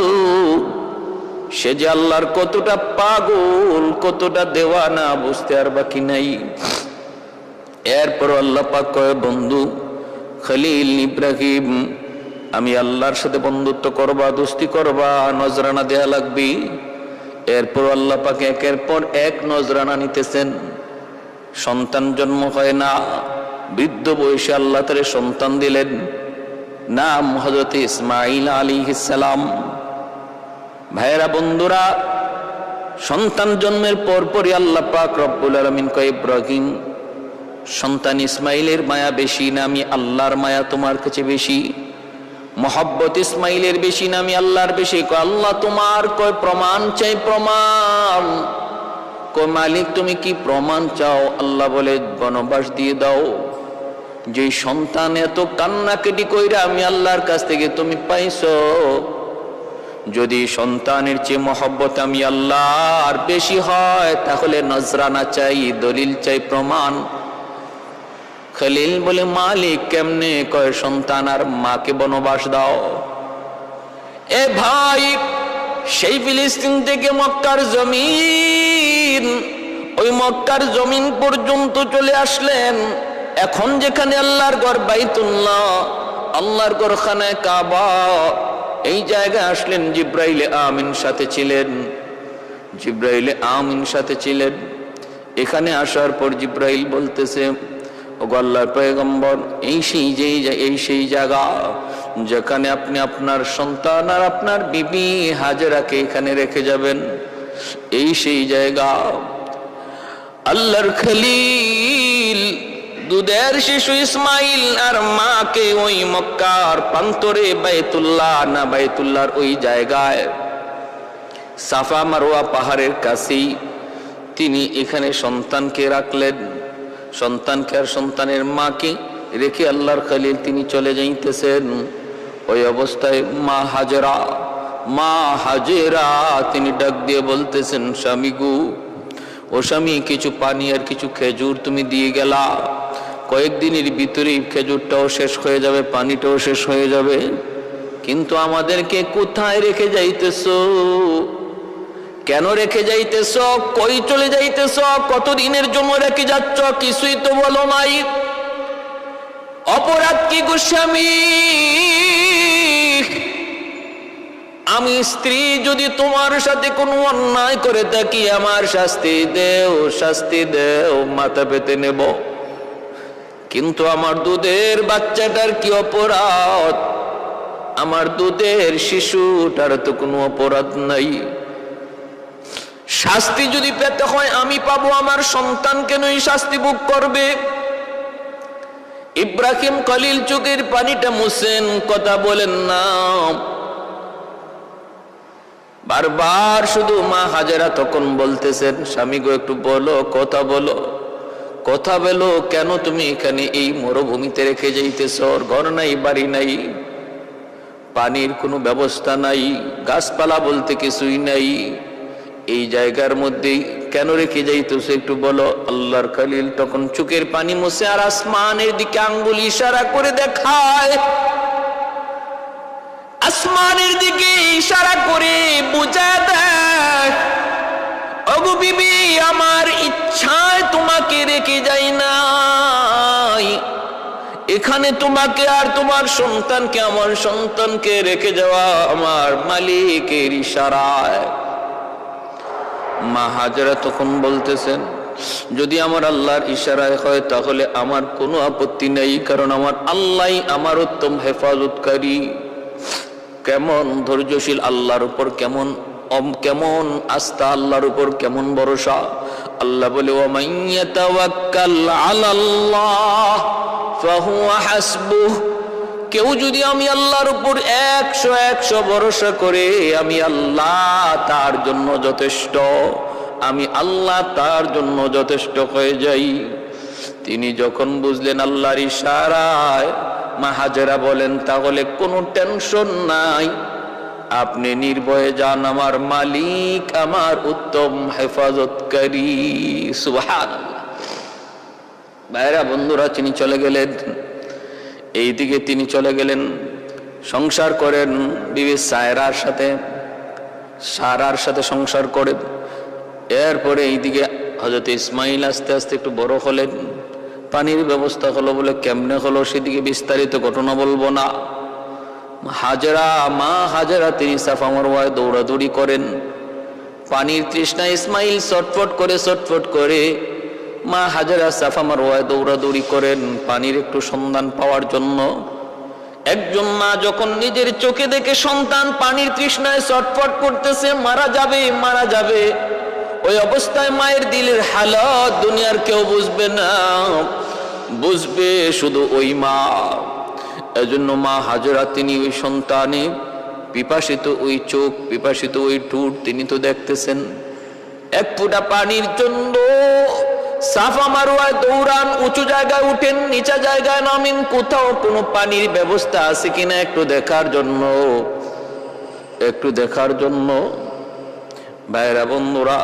Speaker 1: সে যে আল্লাহর কতটা পাগল, কতটা দেওয়ানা, বুঝতে আর বাকি নাই। এরপর আল্লাহ পাক কয়, বন্ধু খলিল ইব্রাহিম, আমি আল্লাহর সাথে বন্ধুত্ব করবা, দোস্তি করবা, নজরানা দেয়া লাগবে। এরপর আল্লাহ পাক একের পর এক নজরানা নিতেছেন। সন্তান জন্ম হয় না, বৃদ্ধ বয়সে আল্লাহ তাআলা সন্তান দিলেন, নাম হযরত ইসমাঈল আলাইহিস সালাম। ভাইরা বন্ধুরা, সন্তান জন্মের পরপরই আল্লাহ পাক রব্বুল আলামিন কয়, ইব্রাহিম সন্তান ইসমাইলের মায়া বেশি না আমি আল্লাহর মায়া তোমার কাছে বেশি? মোহাব্বত ইসমাইলের বেশি না আমি আল্লাহর বেশি? কয় আল্লাহ তোমার। কয় প্রমাণ চাই, প্রমাণ। কয় মালিক তুমি কি প্রমাণ চাও? আল্লাহ বলে বনবাস দিয়ে দাও। যে সন্তান এত কান্নাকাটি কইরা আমি আল্লাহর কাছ থেকে তুমি পাইছো, যদি সন্তানের চেয়ে মহব্বত আমি আল্লাহর বেশি হয় তাহলে নজরানা চাই, দলিল চাই, প্রমাণ। খলিল বলে মালিক কেমনে? কয় সন্তান আর মাকে বনবাস দাও। এ ভাই, সেই ফিলিস্তিন থেকে মক্কার জমিন, ওই মক্কার জমিন পর্যন্ত চলে আসলেন। এখন যেখানে আল্লাহর ঘর বাইতুল্লাহ, আল্লাহর ঘর খানায়ে কাবা, এই জায়গায় আসলেন। জিব্রাইলে আমিন সাথে ছিলেন, জিব্রাইলে আমিন সাথে ছিলেন। এখানে আসার পর জিব্রাইল বলতেছে, ওগো আল্লাহর পয়গম্বর, এই সেই জায়গা যেখানে আপনি আপনার সন্তান আর আপনার বিবি হাজেরাকে এখানে রেখে যাবেন, এই সেই জায়গা। আল্লাহর খলিল দুধের শিশু ইসমাইল আর মাকে ওই মক্কার প্রান্তরে বাইতুল্লাহ না বাইতুল্লাহর ওই জায়গায় সাফা মারওয়া পাহাড়ের কাছেই তিনি এখানে সন্তানকে রাখলেন। সন্তানকে আর সন্তানের মাকে রেখে আল্লাহর খলিল তিনি চলে যাইতেছেন। ওই অবস্থায় মা হাজেরা তিনি ডাক দিয়ে বলতেছেন, স্বামী গো, ও স্বামী, কিছু পানি আর কিছু খেজুর তুমি দিয়ে গেলা, কয়েকদিনের ভিতরেই খেজুরটাও শেষ হয়ে যাবে, পানিটাও শেষ হয়ে যাবে, কিন্তু আমাদেরকে কোথায় রেখে যাইতেছো? কেন রেখে যাইতেছ? কই চলে যাইতেছ? কতদিনের জন্য রেখে যাচ্ছ? কিছুই তো বলো নাই। অপরাধ কি গোস্বামী? আমি স্ত্রী যদি তোমার সাথে কোনো অন্যায় করে থাকি, আমার শাস্তি দেও, শাস্তি দেও, মাথা পেতে নেব। কিন্তু আমার দুধের বাচ্চাটার কি অপরাধ? আমার দুধের শিশুটার তো কোনো অপরাধ নাই। শাস্তি যদি পেতে হয় আমি পাবো, আমার সন্তান কেনই শাস্তি ভোগ করবে? ইব্রাহিম খলিল চোখের পানিটা মুছেন, কথা বলেন না। বারবার শুধু মা হাজেরা তখন বলতেছেন, স্বামী গো একটু বলো, কথা বলো, কথা বলো, কেন তুমি এখানে এই মরুভূমিতে রেখে যাইতেছ? ঘর নাই, বাড়ি নাই, পানির কোনো ব্যবস্থা নাই, গাছপালা বলতে কিছুই নাই, এই জায়গার মধ্যেই কেন রেখে যাইতেছ একটু বলো। আল্লাহর খলিল তখন চোখের পানি মুছে আর আসমানের দিকে আঙ্গুল ইশারা করে দেখায়, আসমানের দিকে ইশারা করে বুঝায় দেয়, ওগো বিবি, আমার ইচ্ছায় তোমাকে রেখে যাই নাই, এখানে তোমাকে আর তোমার সন্তানকে, আমার সন্তানকে রেখে যাওয়া আমার মালিকের ইশারায়। মা হাজেরা তখন বলতেছেন, যদি আমার আল্লাহর ইশারায় হয় তাহলে আমার কোনো আপত্তি নেই, কারণ আমার আল্লাহই আমার উত্তম হেফাজতকারী। কেমন ধৈর্যশীল আল্লাহর উপর, কেমন আস্থা আল্লাহর উপর, কেমন ভরসা। আল্লাহ বলে, ওয়া মান ইয়াতাওয়াক্কাল আলাল্লাহ ফাহুয়া হাসবুহ। কেউ যদি আমি আল্লাহর উপর 100 ভরসা করে, আমি আল্লাহ তার জন্য যথেষ্ট, আমি আল্লাহ তার জন্য যথেষ্ট হয়ে যাই। তিনি যখন বুঝলেন আল্লাহর ইশারায়, মা হাজেরা বলেন, তাহলে কোনো টেনশন নাই, আপনি নির্ভয়ে যান, আমার মালিক আমার উত্তম হেফাজতকারী। সুবহানাল্লাহ। ভাইরা বন্ধুরা, তিনি চলে গেলেন। এইদিকে তিনি চলে গেলেন, সংসার করেন বিবি সায়রার সাথে, সারার সাথে সংসার করেন। এরপরে এইদিকে হযরত ইসমাইল আস্তে আস্তে একটু বড় হলেন, পানির ব্যবস্থা হলো। বলে কেমনে হলো সেদিকে বিস্তারিত ঘটনা বলবো না। হাজেরা, মা হাজেরা তিনি সাফা মারওয়ায় দৌড়াদৌড়ি করেন, পানির তৃষ্ণা ইসমাইল ছটফট করে মা হাজেরা সাফা মারওয়ায় দৌড়াদৌড়ি করেন পানির একটু সন্ধান পাওয়ার জন্য। একজন মা যখন নিজের চোখে দেখে সন্তান পানির তৃষ্ণায় ছটফট করতেছে, মারা যাবে, ওই অবস্থায় মায়ের দিলের হালত দুনিয়ার কেউ বুঝবে না, বুঝবে শুধু ওই মা। এজন্য মা হাজেরা তিনি ওই সন্তানে পিপাসিত ওই চোখ, পিপাসিত ওই ঠোঁট তিনি তো দেখতেছেন। এক ফোঁটা পানির জন্য সাফা মারওয়ায় দৌড়ান, উঁচু জায়গায় উঠেন, নিচা জায়গায় নামেন, কোথাও কোনো পানির ব্যবস্থা আছে কিনা একটু দেখার জন্য ভাইরা বন্ধুরা।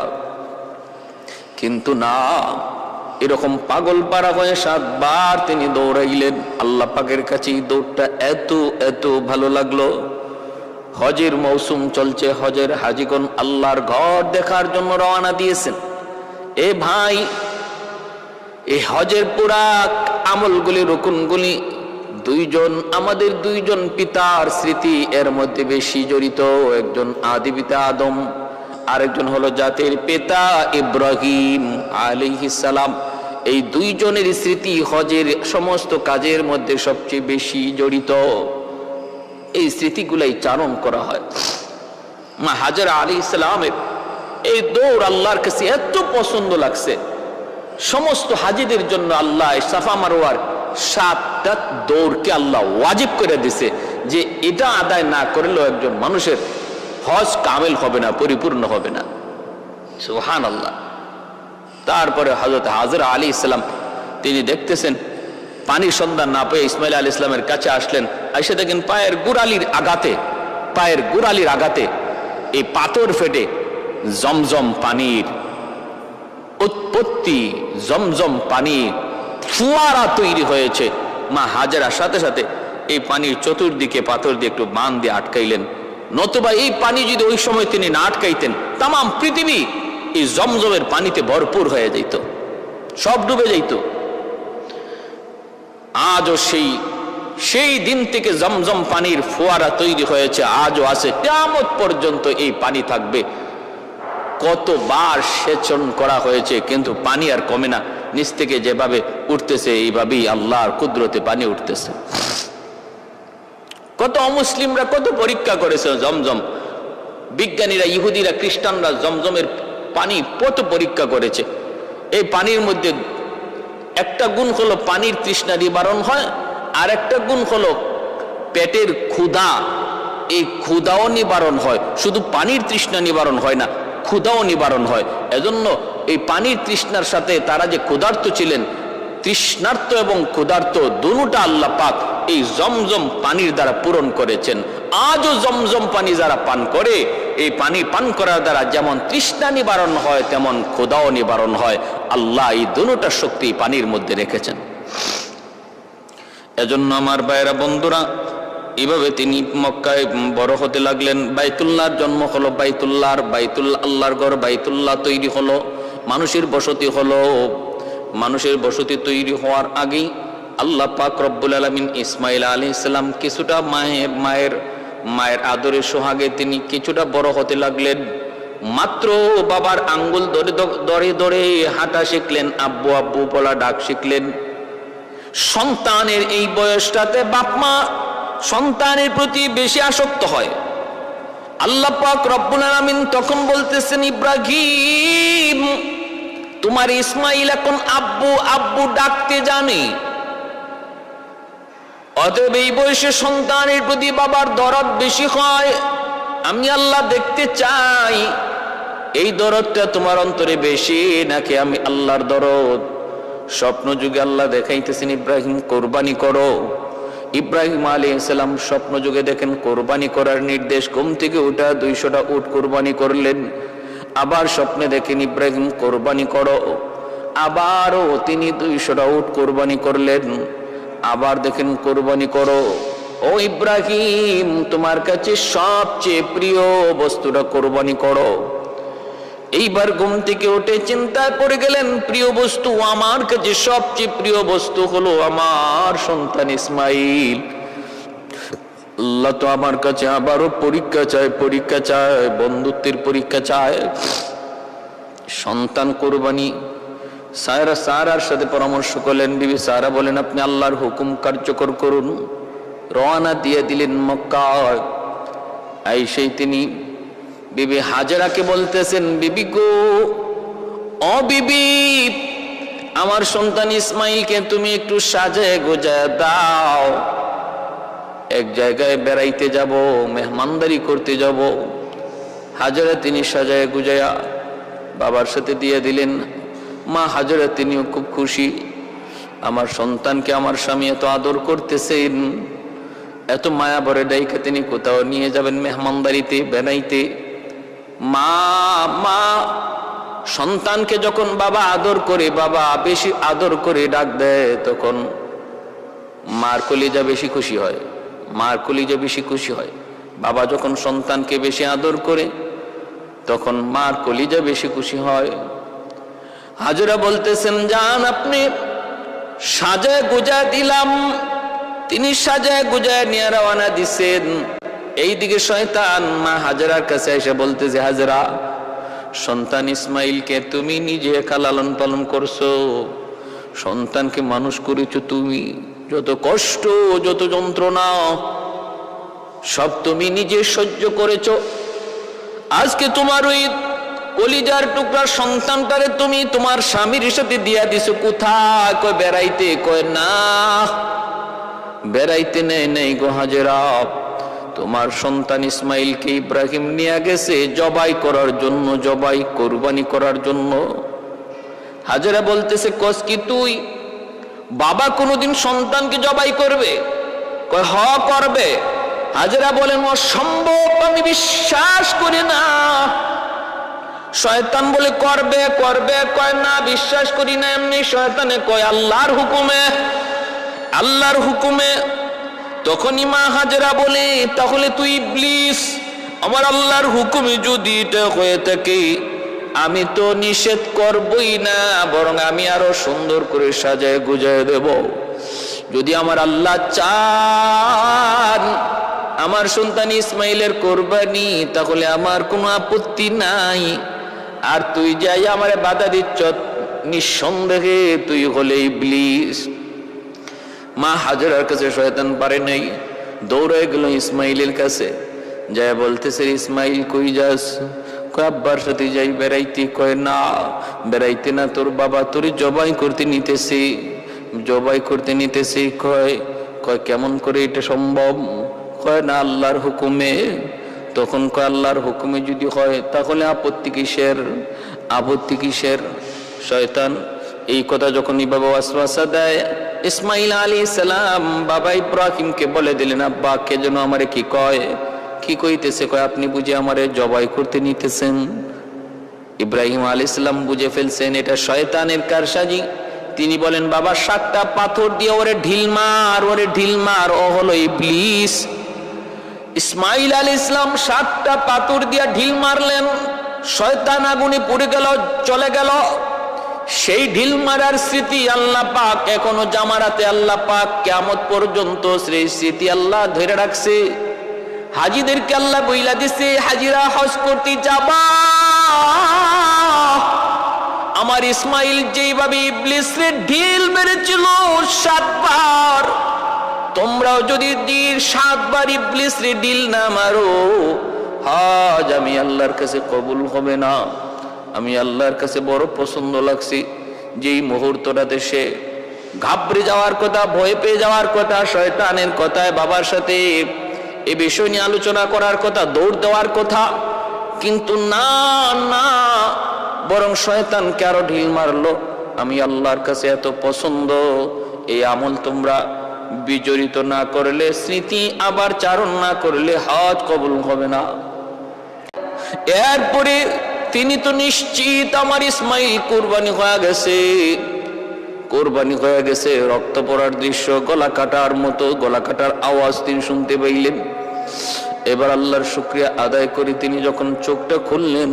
Speaker 1: কিন্তু না, এরকম পাগল পারা হয়ে 7 বার তিনি দৌড়াইলেন আল্লাহ পাকের কাছে। এই দৌড়টা এত ভালো লাগলো। হজের মৌসুম চলছে, হজের হাজিগণ আল্লাহর ঘর দেখার জন্য রওনা দিয়েছেন। এ ভাই, এই হজের পুরা আমলগুলি, রুকুনগুলি আমাদের দুইজন পিতার স্মৃতি এর মধ্যে বেশি জড়িত। একজন আদি পিতা আদম, আরেকজন হলো জাতির পিতা ইব্রাহিম আলাইহিস সালাম। এই দুইজনের স্মৃতি হজের সমস্ত কাজের মধ্যে সবচেয়ে বেশি জড়িত। এই স্মৃতিগুলাই চারণ করা হয়। মা হাজেরা আলাইহিস সালামের এই দৌড় আল্লাহর কাছে এত পছন্দ লাগছে। সমস্ত হাজিদের জন্য আল্লাহ সাফা মারওয়ার 7টা দৌড়কে আল্লাহ ওয়াজিব করে দিছে, যে এটা আদায় না করলেও একজন মানুষের হজ কামেল হবে না, পরিপূর্ণ হবে না। সুবহানাল্লাহ। তারপরে হযরত হাজেরা আলাইহিস সালাম তিনি দেখতেছেন পানির সন্ধান না পেয়ে ইসমাইল আলাইহিস সালামের কাছে আসলেন। এসে দেখেন পায়ের গোড়ালির আঘাতে এই পাথর ফেটে জমজম পানির উৎপত্তি, জমজম পানি ফোয়ারা তৈরি হয়েছে। মা হাজেরা সাথে সাথে এই পানির চতুর্দিকে পাথর দিয়ে একটু বাঁধ দিয়ে আটকাইলেন, নতুবা এই পানি যদি ওই সময় তিনি না আটকাইতেন তাম পৃথিবী এই জমজমের পানিতে ভরপুর হয়ে যেত, সব ডুবে যেত। আজও সেই দিন থেকে জমজম পানির ফোয়ারা তৈরি হয়েছে, আজও আছে, কিয়ামত পর্যন্ত এই পানি থাকবে। কতবার সেচন করা হয়েছে কিন্তু পানি আর কমে না, নিচ থেকে যেভাবে উঠতেছে এইভাবেই আল্লাহর কুদরতে পানি উঠতেছে। কত অমুসলিমরা কত পরীক্ষা করেছে জমজম, বিজ্ঞানীরা, ইহুদিরা, খ্রিস্টানরা জমজমের পানি কত পরীক্ষা করেছে। এই পানির মধ্যে একটা গুণ হলো পানির তৃষ্ণা নিবারণ হয়, আর একটা গুণ হলো পেটের ক্ষুধা, এই ক্ষুধাও নিবারণ হয়। শুধু পানির তৃষ্ণা নিবারণ হয় না, ক্ষুধাও নিবারণ হয়। এজন্য এই পানির তৃষ্ণার সাথে তারা যে ক্ষুধার্ত ছিলেন, তৃষ্ণার্ত এবং ক্ষুধার্ত দুটোটা আল্লাহ পাক এই জমজম পানির দ্বারা পূরণ করেছেন। আজও জমজম পানি যারা পান করে, এই পানি পান করার দ্বারা যেমন তৃষ্ণা নিবারণ হয় তেমন ক্ষুধাও নিবারণ হয়। আল্লাহ এই দুটোটা শক্তি পানির মধ্যে রেখেছেন। এজন্য আমার ভাইয়েরা বন্ধুরা, এইভাবে তিনি মক্কায় বড় হতে লাগলেন। বাইতুল্লাহর জন্ম হলো, আল্লাহর ঘর বাইতুল্লাহ তৈরি হলো, মানুষের বসতি হলো। মানুষের বসতি তৈরি হওয়ার আগেই আল্লাহ পাক রব্বুল আলামিন ইসমাইল আলাইহিস সালাম কিছুটা মায়ের আদরের সোহাগে তিনি কিছুটা বড় হতে লাগলেন। মাত্র বাবার আঙ্গুল ধরে হাঁটা শিখলেন, আব্বু আব্বু বলা ডাক শিখলেন। সন্তানের এই বয়সটাতে বাপ মা সন্তানের প্রতি বেশি আসক্ত হয়। আল্লাহ পাক রব্বুল আলামিন তখন বলতেছেন, ইব্রাহিম তোমার ইসমাইল এখন আব্বু আব্বু ডাকতে জানে, অতএব এই বয়সে সন্তানের প্রতি বাবার দরদ বেশি হয়। আমি আল্লাহ দেখতে চাই এই দরদটা তোমার অন্তরে বেশি নাকি আমি আল্লাহর দরদ। স্বপ্ন যুগে আল্লাহ দেখাইতেছেন, ইব্রাহিম কোরবানি করো। ইব্রাহিম আলাইহিস সালাম স্বপ্ন যুগে দেখেন কোরবানি করার নির্দেশ, ঘুম থেকে উঠা 200টা উট কোরবানি করলেন। আবার স্বপ্নে দেখেন ইব্রাহিম কোরবানি করো, আবারও তিনি 200টা উট কোরবানি করলেন। আবার দেখেন কোরবানি করো। ও ইব্রাহিম, তোমার কাছে সবচেয়ে প্রিয় বস্তুটা কোরবানি করো। এইবার ঘুম থেকে উঠে চিন্তা করে গেলেন, প্রিয় বস্তু আমার কাছে সবচেয়ে প্রিয় বস্তু হলো আমার সন্তান ইসমাইল। আল্লাহ তো আমার কাছে আবারও পরীক্ষা চায়, বন্ধুত্বের পরীক্ষা চায়। সন্তান কোরবানি। সারার সাথে পরামর্শ করলেন। বিবি সারা বলেন, আপনি আল্লাহর হুকুম কার্যকর করুন। রওনা দিয়ে দিলেন মক্কায়। সেই তিনি বিবি হাজেরাকে বলতেছেন, বিবি গো, ও বিবি, আমার সন্তান ইসমাইলকে তুমি একটু সাজায় গোজায় দাও। এক জায়গায় বেড়াইতে যাব, মেহমানদারি করতে যাব। হাজেরা তিনি সাজায় গুজায়া বাবার সাথে দিয়ে দিলেন। মা হাজেরা তিনিও খুব খুশি, আমার সন্তানকে আমার স্বামী এত আদর করতেছেন, এত মায়া ভরে ডাইকে তিনি কোথাও নিয়ে যাবেন মেহমানদারিতে, বেড়াইতে। মা সন্তানকে যখন বাবা আদর করে, বাবা বেশি আদর করে ডাক দেয়, তখন মার কলিজা বেশি খুশি হয়। বাবা যখন সন্তানকে বেশি আদর করে, তখন মার কলিজা বেশি খুশি হয়। হাজেরা বলতেছেন, যান, আপনি সাজায় গুজায় দিলাম। তিনি সাজায় গুজায় নিয়ে রওনা দিছেন। এইদিকে শয়তান মা হাজেরার কাছে এসে বলতেছে, হাজেরা, সন্তান ইসমাইলকে তুমি নিজে একা লালন পালন করছো, সন্তানকে মানুষ করেছো তুমি, যত কষ্ট যত যন্ত্রণা সব তুমি নিজে সহ্য করেছো। আজকে তোমার ওই কলিজার টুকরা সন্তানটারে তুমি তোমার স্বামীর সাথে দিয়া দিছো কোথায়? কয় বেড়াইতে। কয় না, বেড়াইতে নেই গো হাজেরা, তোমার সন্তান ইসমাইলকে ইব্রাহিম নিয়ে গেছে জবাই করার জন্য, জবাই কোরবানি করার জন্য। হাজেরা বলতেছে, কস কি তুই? বাবা কোনোদিন সন্তানকে জবাই করবে? কয় হ, করবে। হাজেরা বলেন, অসম্ভব, আমি বিশ্বাস করি না। শয়তান বলে, করবে। কয় না, বিশ্বাস করি না এমনি। শয়তানে কয়, আল্লাহর হুকুমে। তখনই মা হাজেরা বলে, তাহলে তুই ইবলিস, আমার আল্লাহর হুকুমে যদি এটা হয়ে থাকে, আমি তো নিষেধ করবই না, বরং আমি আরো সুন্দর করে সাজায় গুজায় দেব। যদি আমার আল্লাহ চান আমার সন্তান ইসমাইলের কোরবানি, তাহলে আমার কোনো আপত্তি নাই। আর তুই যাই আমারে বাধা দিচ্ছ, নিঃসন্দেহে তুই হলে ইবলিস। মা হাজেরার কাছে শয়তান পারে নাই, দৌড়ে গেল ইসমাইলের কাছে। যায় বলতেছে, ইসমাইল কই যাস? কয় আব্বার সাথে যাই বেড়াইতে। কয় না, বেড়াইতে না, তোর বাবা তোর জবাই করতে নিতেছে। কয় কেমন করে এটা সম্ভব? কয় না, আল্লাহর হুকুমে। তখন কয়, আল্লাহর হুকুমে যদি হয় তাহলে আপত্তি কিসের? শয়তান এই কথা যখন বাবা ওয়াসওয়াসা দেয়, ইসমাইল আলাইহিস সালাম বাবা ইব্রাহিমকে বলে দিলেন, আব্বা কে যেন আমারে কি কইতেছে? কয় আপনি বুঝে আমারে জবাই করতে নিতেছেন। ইব্রাহিম আলাইহিস সালাম বুঝে ফেলছেন এটা শয়তানের কারসাজি। তিনি বলেন, বাবা 7টা পাথর দিয়ে ওরে ঢিল মার, ও হলো ইবলিস। ইসমাইল আলাইহিস সালাম 7টা পাথর দিয়ে ঢিল মারলেন, শয়তান আগুনে পুড়ে গেল, চলে গেল। সেই ঢিল মারার স্মৃতি আল্লাহ পাক এখনো জামারাতে আল্লাহ পাক কিয়ামত পর্যন্ত সেই স্মৃতি আল্লাহ ধরে রাখছে। হাজীদেরকে আল্লাহ বইলা দিছে, হাজীরা হজ করতে যাবা, আমার ইসমাইল যেইভাবে ইবলিসরে ঢিল মেরেছিল 7 বার, তোমরাও যদি 7 বার ইবলিসরে ঢিল না মারো, হজ আমি আল্লাহর কাছে কবুল হবে না। আমি আল্লাহর কাছে বড় পছন্দ লাগছি। যেই মুহূর্তটাতে সে ঘাবড়ে যাওয়ার কথা, ভয় পেয়ে যাওয়ার কথা, শয়তানের কথায় বাবার সাথে এ বিষয় নিয়ে আলোচনা করার কথা, দৌড় দেওয়ার কথা, কিন্তু না, বরং শয়তানকে আরো ঢিল মারলো। আমি আল্লাহর কাছে এত পছন্দ, এই আমল তোমরা বিজড়িত না করলে, স্মৃতি আবার চারণ না করলে হজ কবুল হবে না। এরপরে তিনি তো নিশ্চিত আমার ইসমাইল কুরবানি হয়ে গেছে, কোরবানি হয়ে গেছে, রক্ত পড়ার দৃশ্য, গলা কাটার মতো, গলা কাটার আওয়াজ তিনি শুনতে পাইলেন। এবার আল্লাহর শুকরিয়া আদায় করে তিনি যখন চোখটা খুললেন,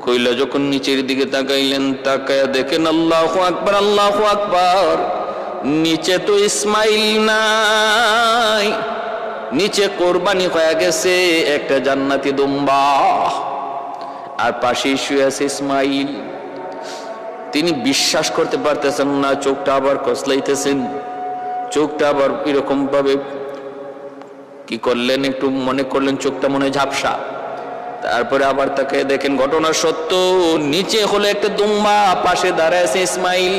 Speaker 1: কইলা যখন নিচের দিকে তাকাইলেন, তাকায়া দেখেন আল্লাহু আকবার, আল্লাহু আকবার, নিচে তো ইসমাইল নাই, নিচে কোরবানি হয়ে গেছে একটা জান্নাতি দুম্বা, আর পাশে শুয়ে আছে ইসমাইল। তিনি বিশ্বাস করতে পারতেছেন না, চোখটা আবার কসলাইতেছেন, চোখটা আবার এরকম ভাবে কি করলেন, একটু মনে করলেন চোখটা মনে ঝাপসা। তারপরে আবার তাকে দেখেন ঘটনা সত্য, নিচে হলো একটা দুম্বা, পাশে দাঁড়ায় আছে ইসমাইল।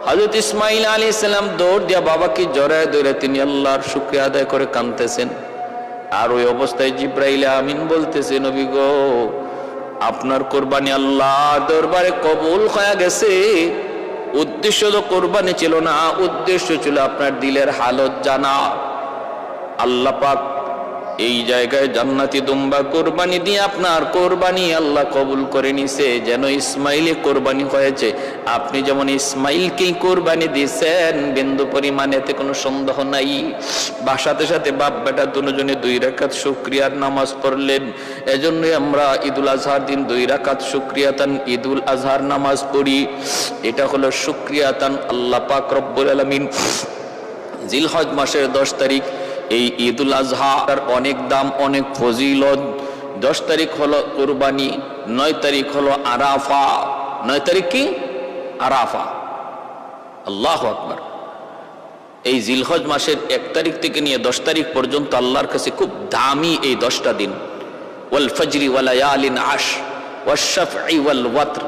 Speaker 1: হযরত ইসমাইল আলাইহিস সালাম দৌড় দিয়া বাবাকে জড়ায় ধরে তিনি আল্লাহর শুকরিয়া আদায় করে কাঁদতেছেন। আর ওই অবস্থায় জিবরাইল আমিন বলতেছে, নবী গো, আপনার কোরবানি আল্লাহ দরবারে কবুল হয়ে গেছে। উদ্দেশ্য তো কোরবানি ছিল না, উদ্দেশ্য ছিল আপনার দিলের হালত জানা। আল্লাহ পাক এই জায়গায় জান্নাতি দুম্বা কোরবানি দিয়ে আপনার কোরবানি আল্লাহ কবুল করে নিছে, যেন ইসমাইলে কোরবানি হয়েছে। আপনি যেমন ইসমাইলকেই কোরবানি দিয়েছেন, বিন্দু পরিমাণে এতে কোনো সন্দেহ নাই। বা সাথে সাথে বাপ বেটা দুজনে 2 রাকাত শুকরিয়ার নামাজ পড়লেন। এজন্যই আমরা ঈদুল আজহার দিন 2 রাকাত শুকরিয়াতান ঈদুল আজহার নামাজ পড়ি। এটা হলো শুকরিয়াতান আল্লাহ পাক রব্বুল আলামিন জিলহজ মাসের 10 তারিখ এই ঈদুল আজহার অনেক দাম, অনেক ফজিলত। 10 তারিখ হলো কুরবানি, 9 তারিখ হলো আরাফা। 9 তারিখ কি? আরাফা। আল্লাহু আকবার। এই জিলহজ মাসের 1 তারিখ থেকে নিয়ে 10 তারিখ পর্যন্ত আল্লাহর কাছে খুব দামি এই 10টা দিন। ওয়াল ফজরি ওয়া লায়ালিন আশ ওয়াশ শাফঈ ওয়াল ওয়াতর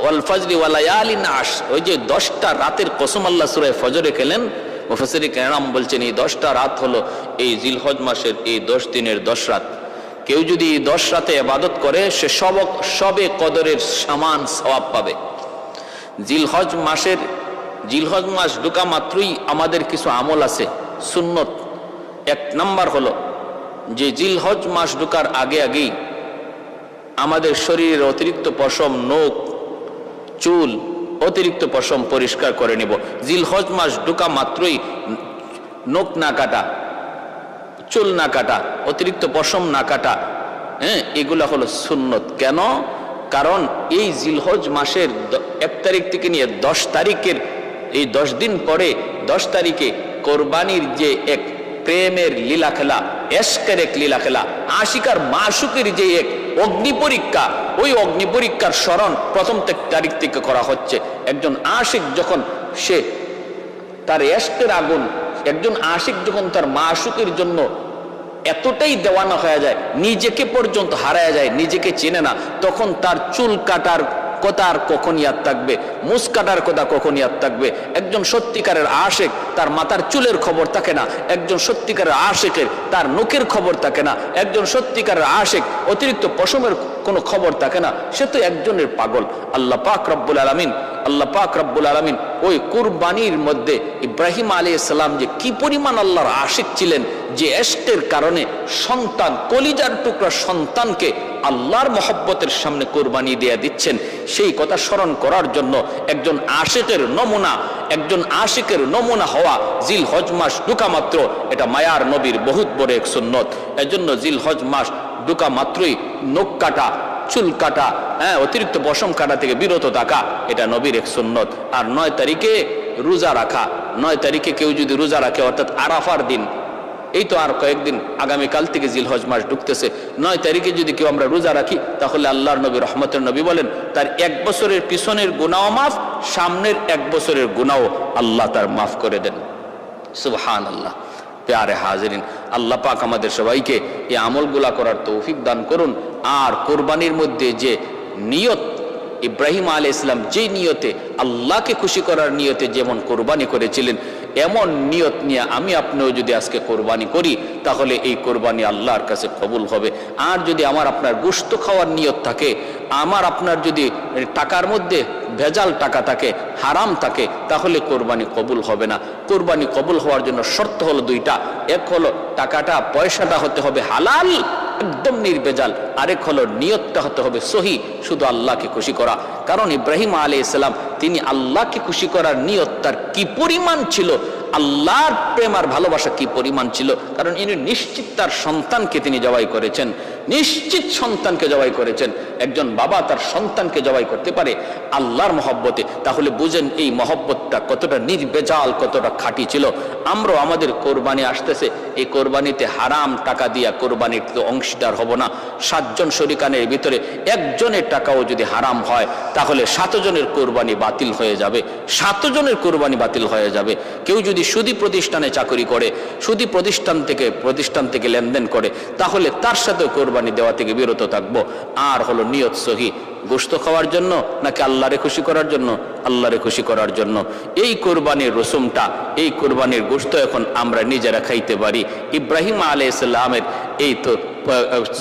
Speaker 1: ওয়াল ফজরি ওয়া লায়ালিন আশ। ওই যে 10টা রাতের কসম আল্লাহ সূরা ফজরে খেলেন, মুফাসসিরিন কেরাম বলছেন এই 10টা রাত হলো এই জিলহজ মাসের এই 10 দিনের 10 রাত। কেউ যদি এই 10 রাতে ইবাদত করে সে সবে কদরের সমান সওয়াব পাবে। জিলহজ মাস ঢোকা মাত্রই আমাদের কিছু আমল আছে সুন্নত। 1 নাম্বার হলো যে জিলহজ মাস ঢোকার আগেই আমাদের শরীরের অতিরিক্ত পশম, নখ, চুল, অতিরিক্ত পশম পরিষ্কার করে নিব। জিলহজ মাস ঢোকা মাত্রই নখ না কাটা, চুল না কাটা, অতিরিক্ত পশম না কাটা, এগুলা হলো সুন্নত। কেন? কারণ এই জিলহজ মাসের 1 তারিখ থেকে নিয়ে 10 তারিখের এই 10 দিন পরে 10 তারিখে কোরবানির যে এক প্রেমের লীলা খেলা, এশকের এক লীলা খেলা, আশিকার মাশুকের যে এক অগ্নি পরীক্ষা, ওই অগ্নি পরীক্ষার স্মরণ 1 তারিখ থেকে করা হচ্ছে। একজন আশিক যখন সে তার এশকের আগুন, একজন আশিক যখন তার মাশুকের জন্য এতটাই দেওয়ানা হয়ে যায়, নিজেকে পর্যন্ত হারায় যায়, নিজেকে চেনে না, তখন তার চুল কাটার কথা আর কখন ইয়াদ থাকবে, মুছ কাটার কথা কখন ইয়াদ থাকবে। একজন সত্যিকারের আশিক তার মাথার চুলের খবর থাকে না, একজন সত্যিকারের আশিকের তার নখের খবর থাকে না, একজন সত্যিকারের আশিক অতিরিক্ত পশমের কোনো খবর থাকে না, সে তো একজনের পাগল। আল্লাহ পাক রব্বুল আলামিন ওই কুরবানির মধ্যে ইব্রাহিম আলাইহিস সালাম যে কি পরিমাণ আল্লাহর আশিক ছিলেন, যে ইশকের কারণে সন্তান, কলিজার টুকরা সন্তানকে আল্লাহর মহব্বতের সামনে কোরবানি দিয়ে দিচ্ছেন, সেই কথা স্মরণ করার জন্য একজন আশিকের নমুনা হওয়া জিলহজ মাস ঢোকা মাত্র, এটা মায়ার নবীর বহুত বড় এক সুন্নত। এজন্য জিলহজ মাস ঢোকা মাত্রই নখ কাটা, চুল কাটা, অতিরিক্ত পশম কাটা থেকে বিরত থাকা, এটা নবীর এক সুন্নত। আর 9 তারিখে রোজা রাখা, 9 তারিখে কেউ যদি রোজা রাখে, অর্থাৎ আরাফার দিন, এই তো আর কয়েকদিন, আগামীকাল থেকে জিলহজ মাস ঢুকতেছে, 9 তারিখে যদি কেউ আমরা রোজা রাখি, তাহলে আল্লাহর নবী রহমতের নবী বলেন তার 1 বছরের পিছনের গুনাহ মাফ, সামনের 1 বছরের গুনাহ আল্লাহ তার মাফ করে দেন। সুবহানাল্লাহ। প্যারে হাজিরিন, আল্লাহ পাক আমাদের সবাইকে এই আমলগুলা করার তৌফিক দান করুন। আর কোরবানির মধ্যে যে নিয়ত, ইব্রাহিম আলাইহিস সালাম যে নিয়তে, আল্লাহকে খুশি করার নিয়তে যেমন কোরবানি করেছিলেন, এমন নিয়ত নিয়ে আমি আপনিও যদি আজকে কোরবানি করি, তাহলে এই কোরবানি আল্লাহর কাছে কবুল হবে। আর যদি আমার আপনার গোশত খাওয়ার নিয়ত থাকে, আমার আপনার যদি টাকার মধ্যে ভেজাল টাকা থাকে, হারাম থাকে, তাহলে কোরবানি কবুল হবে না। কোরবানি কবুল হওয়ার জন্য শর্ত হলো 2টা। এক হলো পয়সাটা হতে হবে হালাল, একদম নির্ভেজাল, আরেক হলো নিয়তটা হতে হবে সহি, শুধু আল্লাহকে খুশি করা। কারণ ইব্রাহিম আলাইহিস সালাম তিনি আল্লাহকে খুশি করার নিয়ত তার কি পরিমাণ ছিল, আল্লাহর প্রেম আর ভালোবাসা কি পরিমাণ ছিল। কারণ ইনি নিশ্চিত তার সন্তানকে তিনি জবাই করেছেন, নিশ্চিত সন্তানকে জবাই করেছেন। একজন বাবা তার সন্তানকে জবাই করতে পারে আল্লাহর মহব্বতে, তাহলে বুঝেন এই মহব্বতটা কতটা নির্ভেজাল, কতটা খাঁটি ছিল। আমরাও আমাদের কোরবানি আসতেছে, এই কোরবানিতে হারাম টাকা দিয়া কোরবানির তো অংশীদার হব না। 7 জন শরিকানের ভিতরে একজনের টাকাও যদি হারাম হয় তাহলে 7 জনের কোরবানি বাতিল হয়ে যাবে, 7 জনের কোরবানি বাতিল হয়ে যাবে। কেউ যদি সুদী প্রতিষ্ঠানে চাকরি করে, সুদী প্রতিষ্ঠান থেকে লেনদেন করে, তাহলে তার সাথে কোরবানি দেওয়া থেকে বিরত থাকবো। আর হলো নিয়ত সহি, গোশত খাওয়ার জন্য নাকি আল্লাহরে খুশি করার জন্য? আল্লাহরে খুশি করার জন্য। এই কোরবানির রসুমটা, এই কোরবানির গোশত এখন আমরা নিজেরা খাইতে পারি। ইব্রাহিম আলাইহিস সালামের এই তো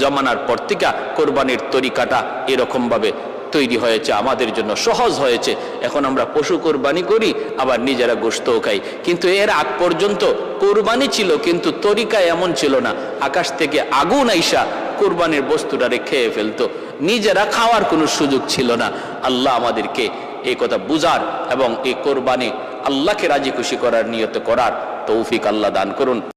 Speaker 1: জমানার পর থেকে কোরবানির তরিকাটা এরকম ভাবে তৈরি হয়েছে, আমাদের জন্য সহজ হয়েছে। এখন আমরা পশু কোরবানি করি, আবার নিজেরা গোশতও খাই। কিন্তু এর আগ পর্যন্ত কোরবানি ছিল, কিন্তু তরিকা এমন ছিল না। আকাশ থেকে আগুন আইসা কোরবানির বস্তুটারে খেয়ে ফেলতো, নিজেরা খাওয়ার কোনো সুযোগ ছিল না। আল্লাহ আমাদেরকে এই কথা বুঝার এবং এই কোরবানি আল্লাহকে রাজি খুশি করার নিয়ত করার তৌফিক আল্লাহ দান করুন।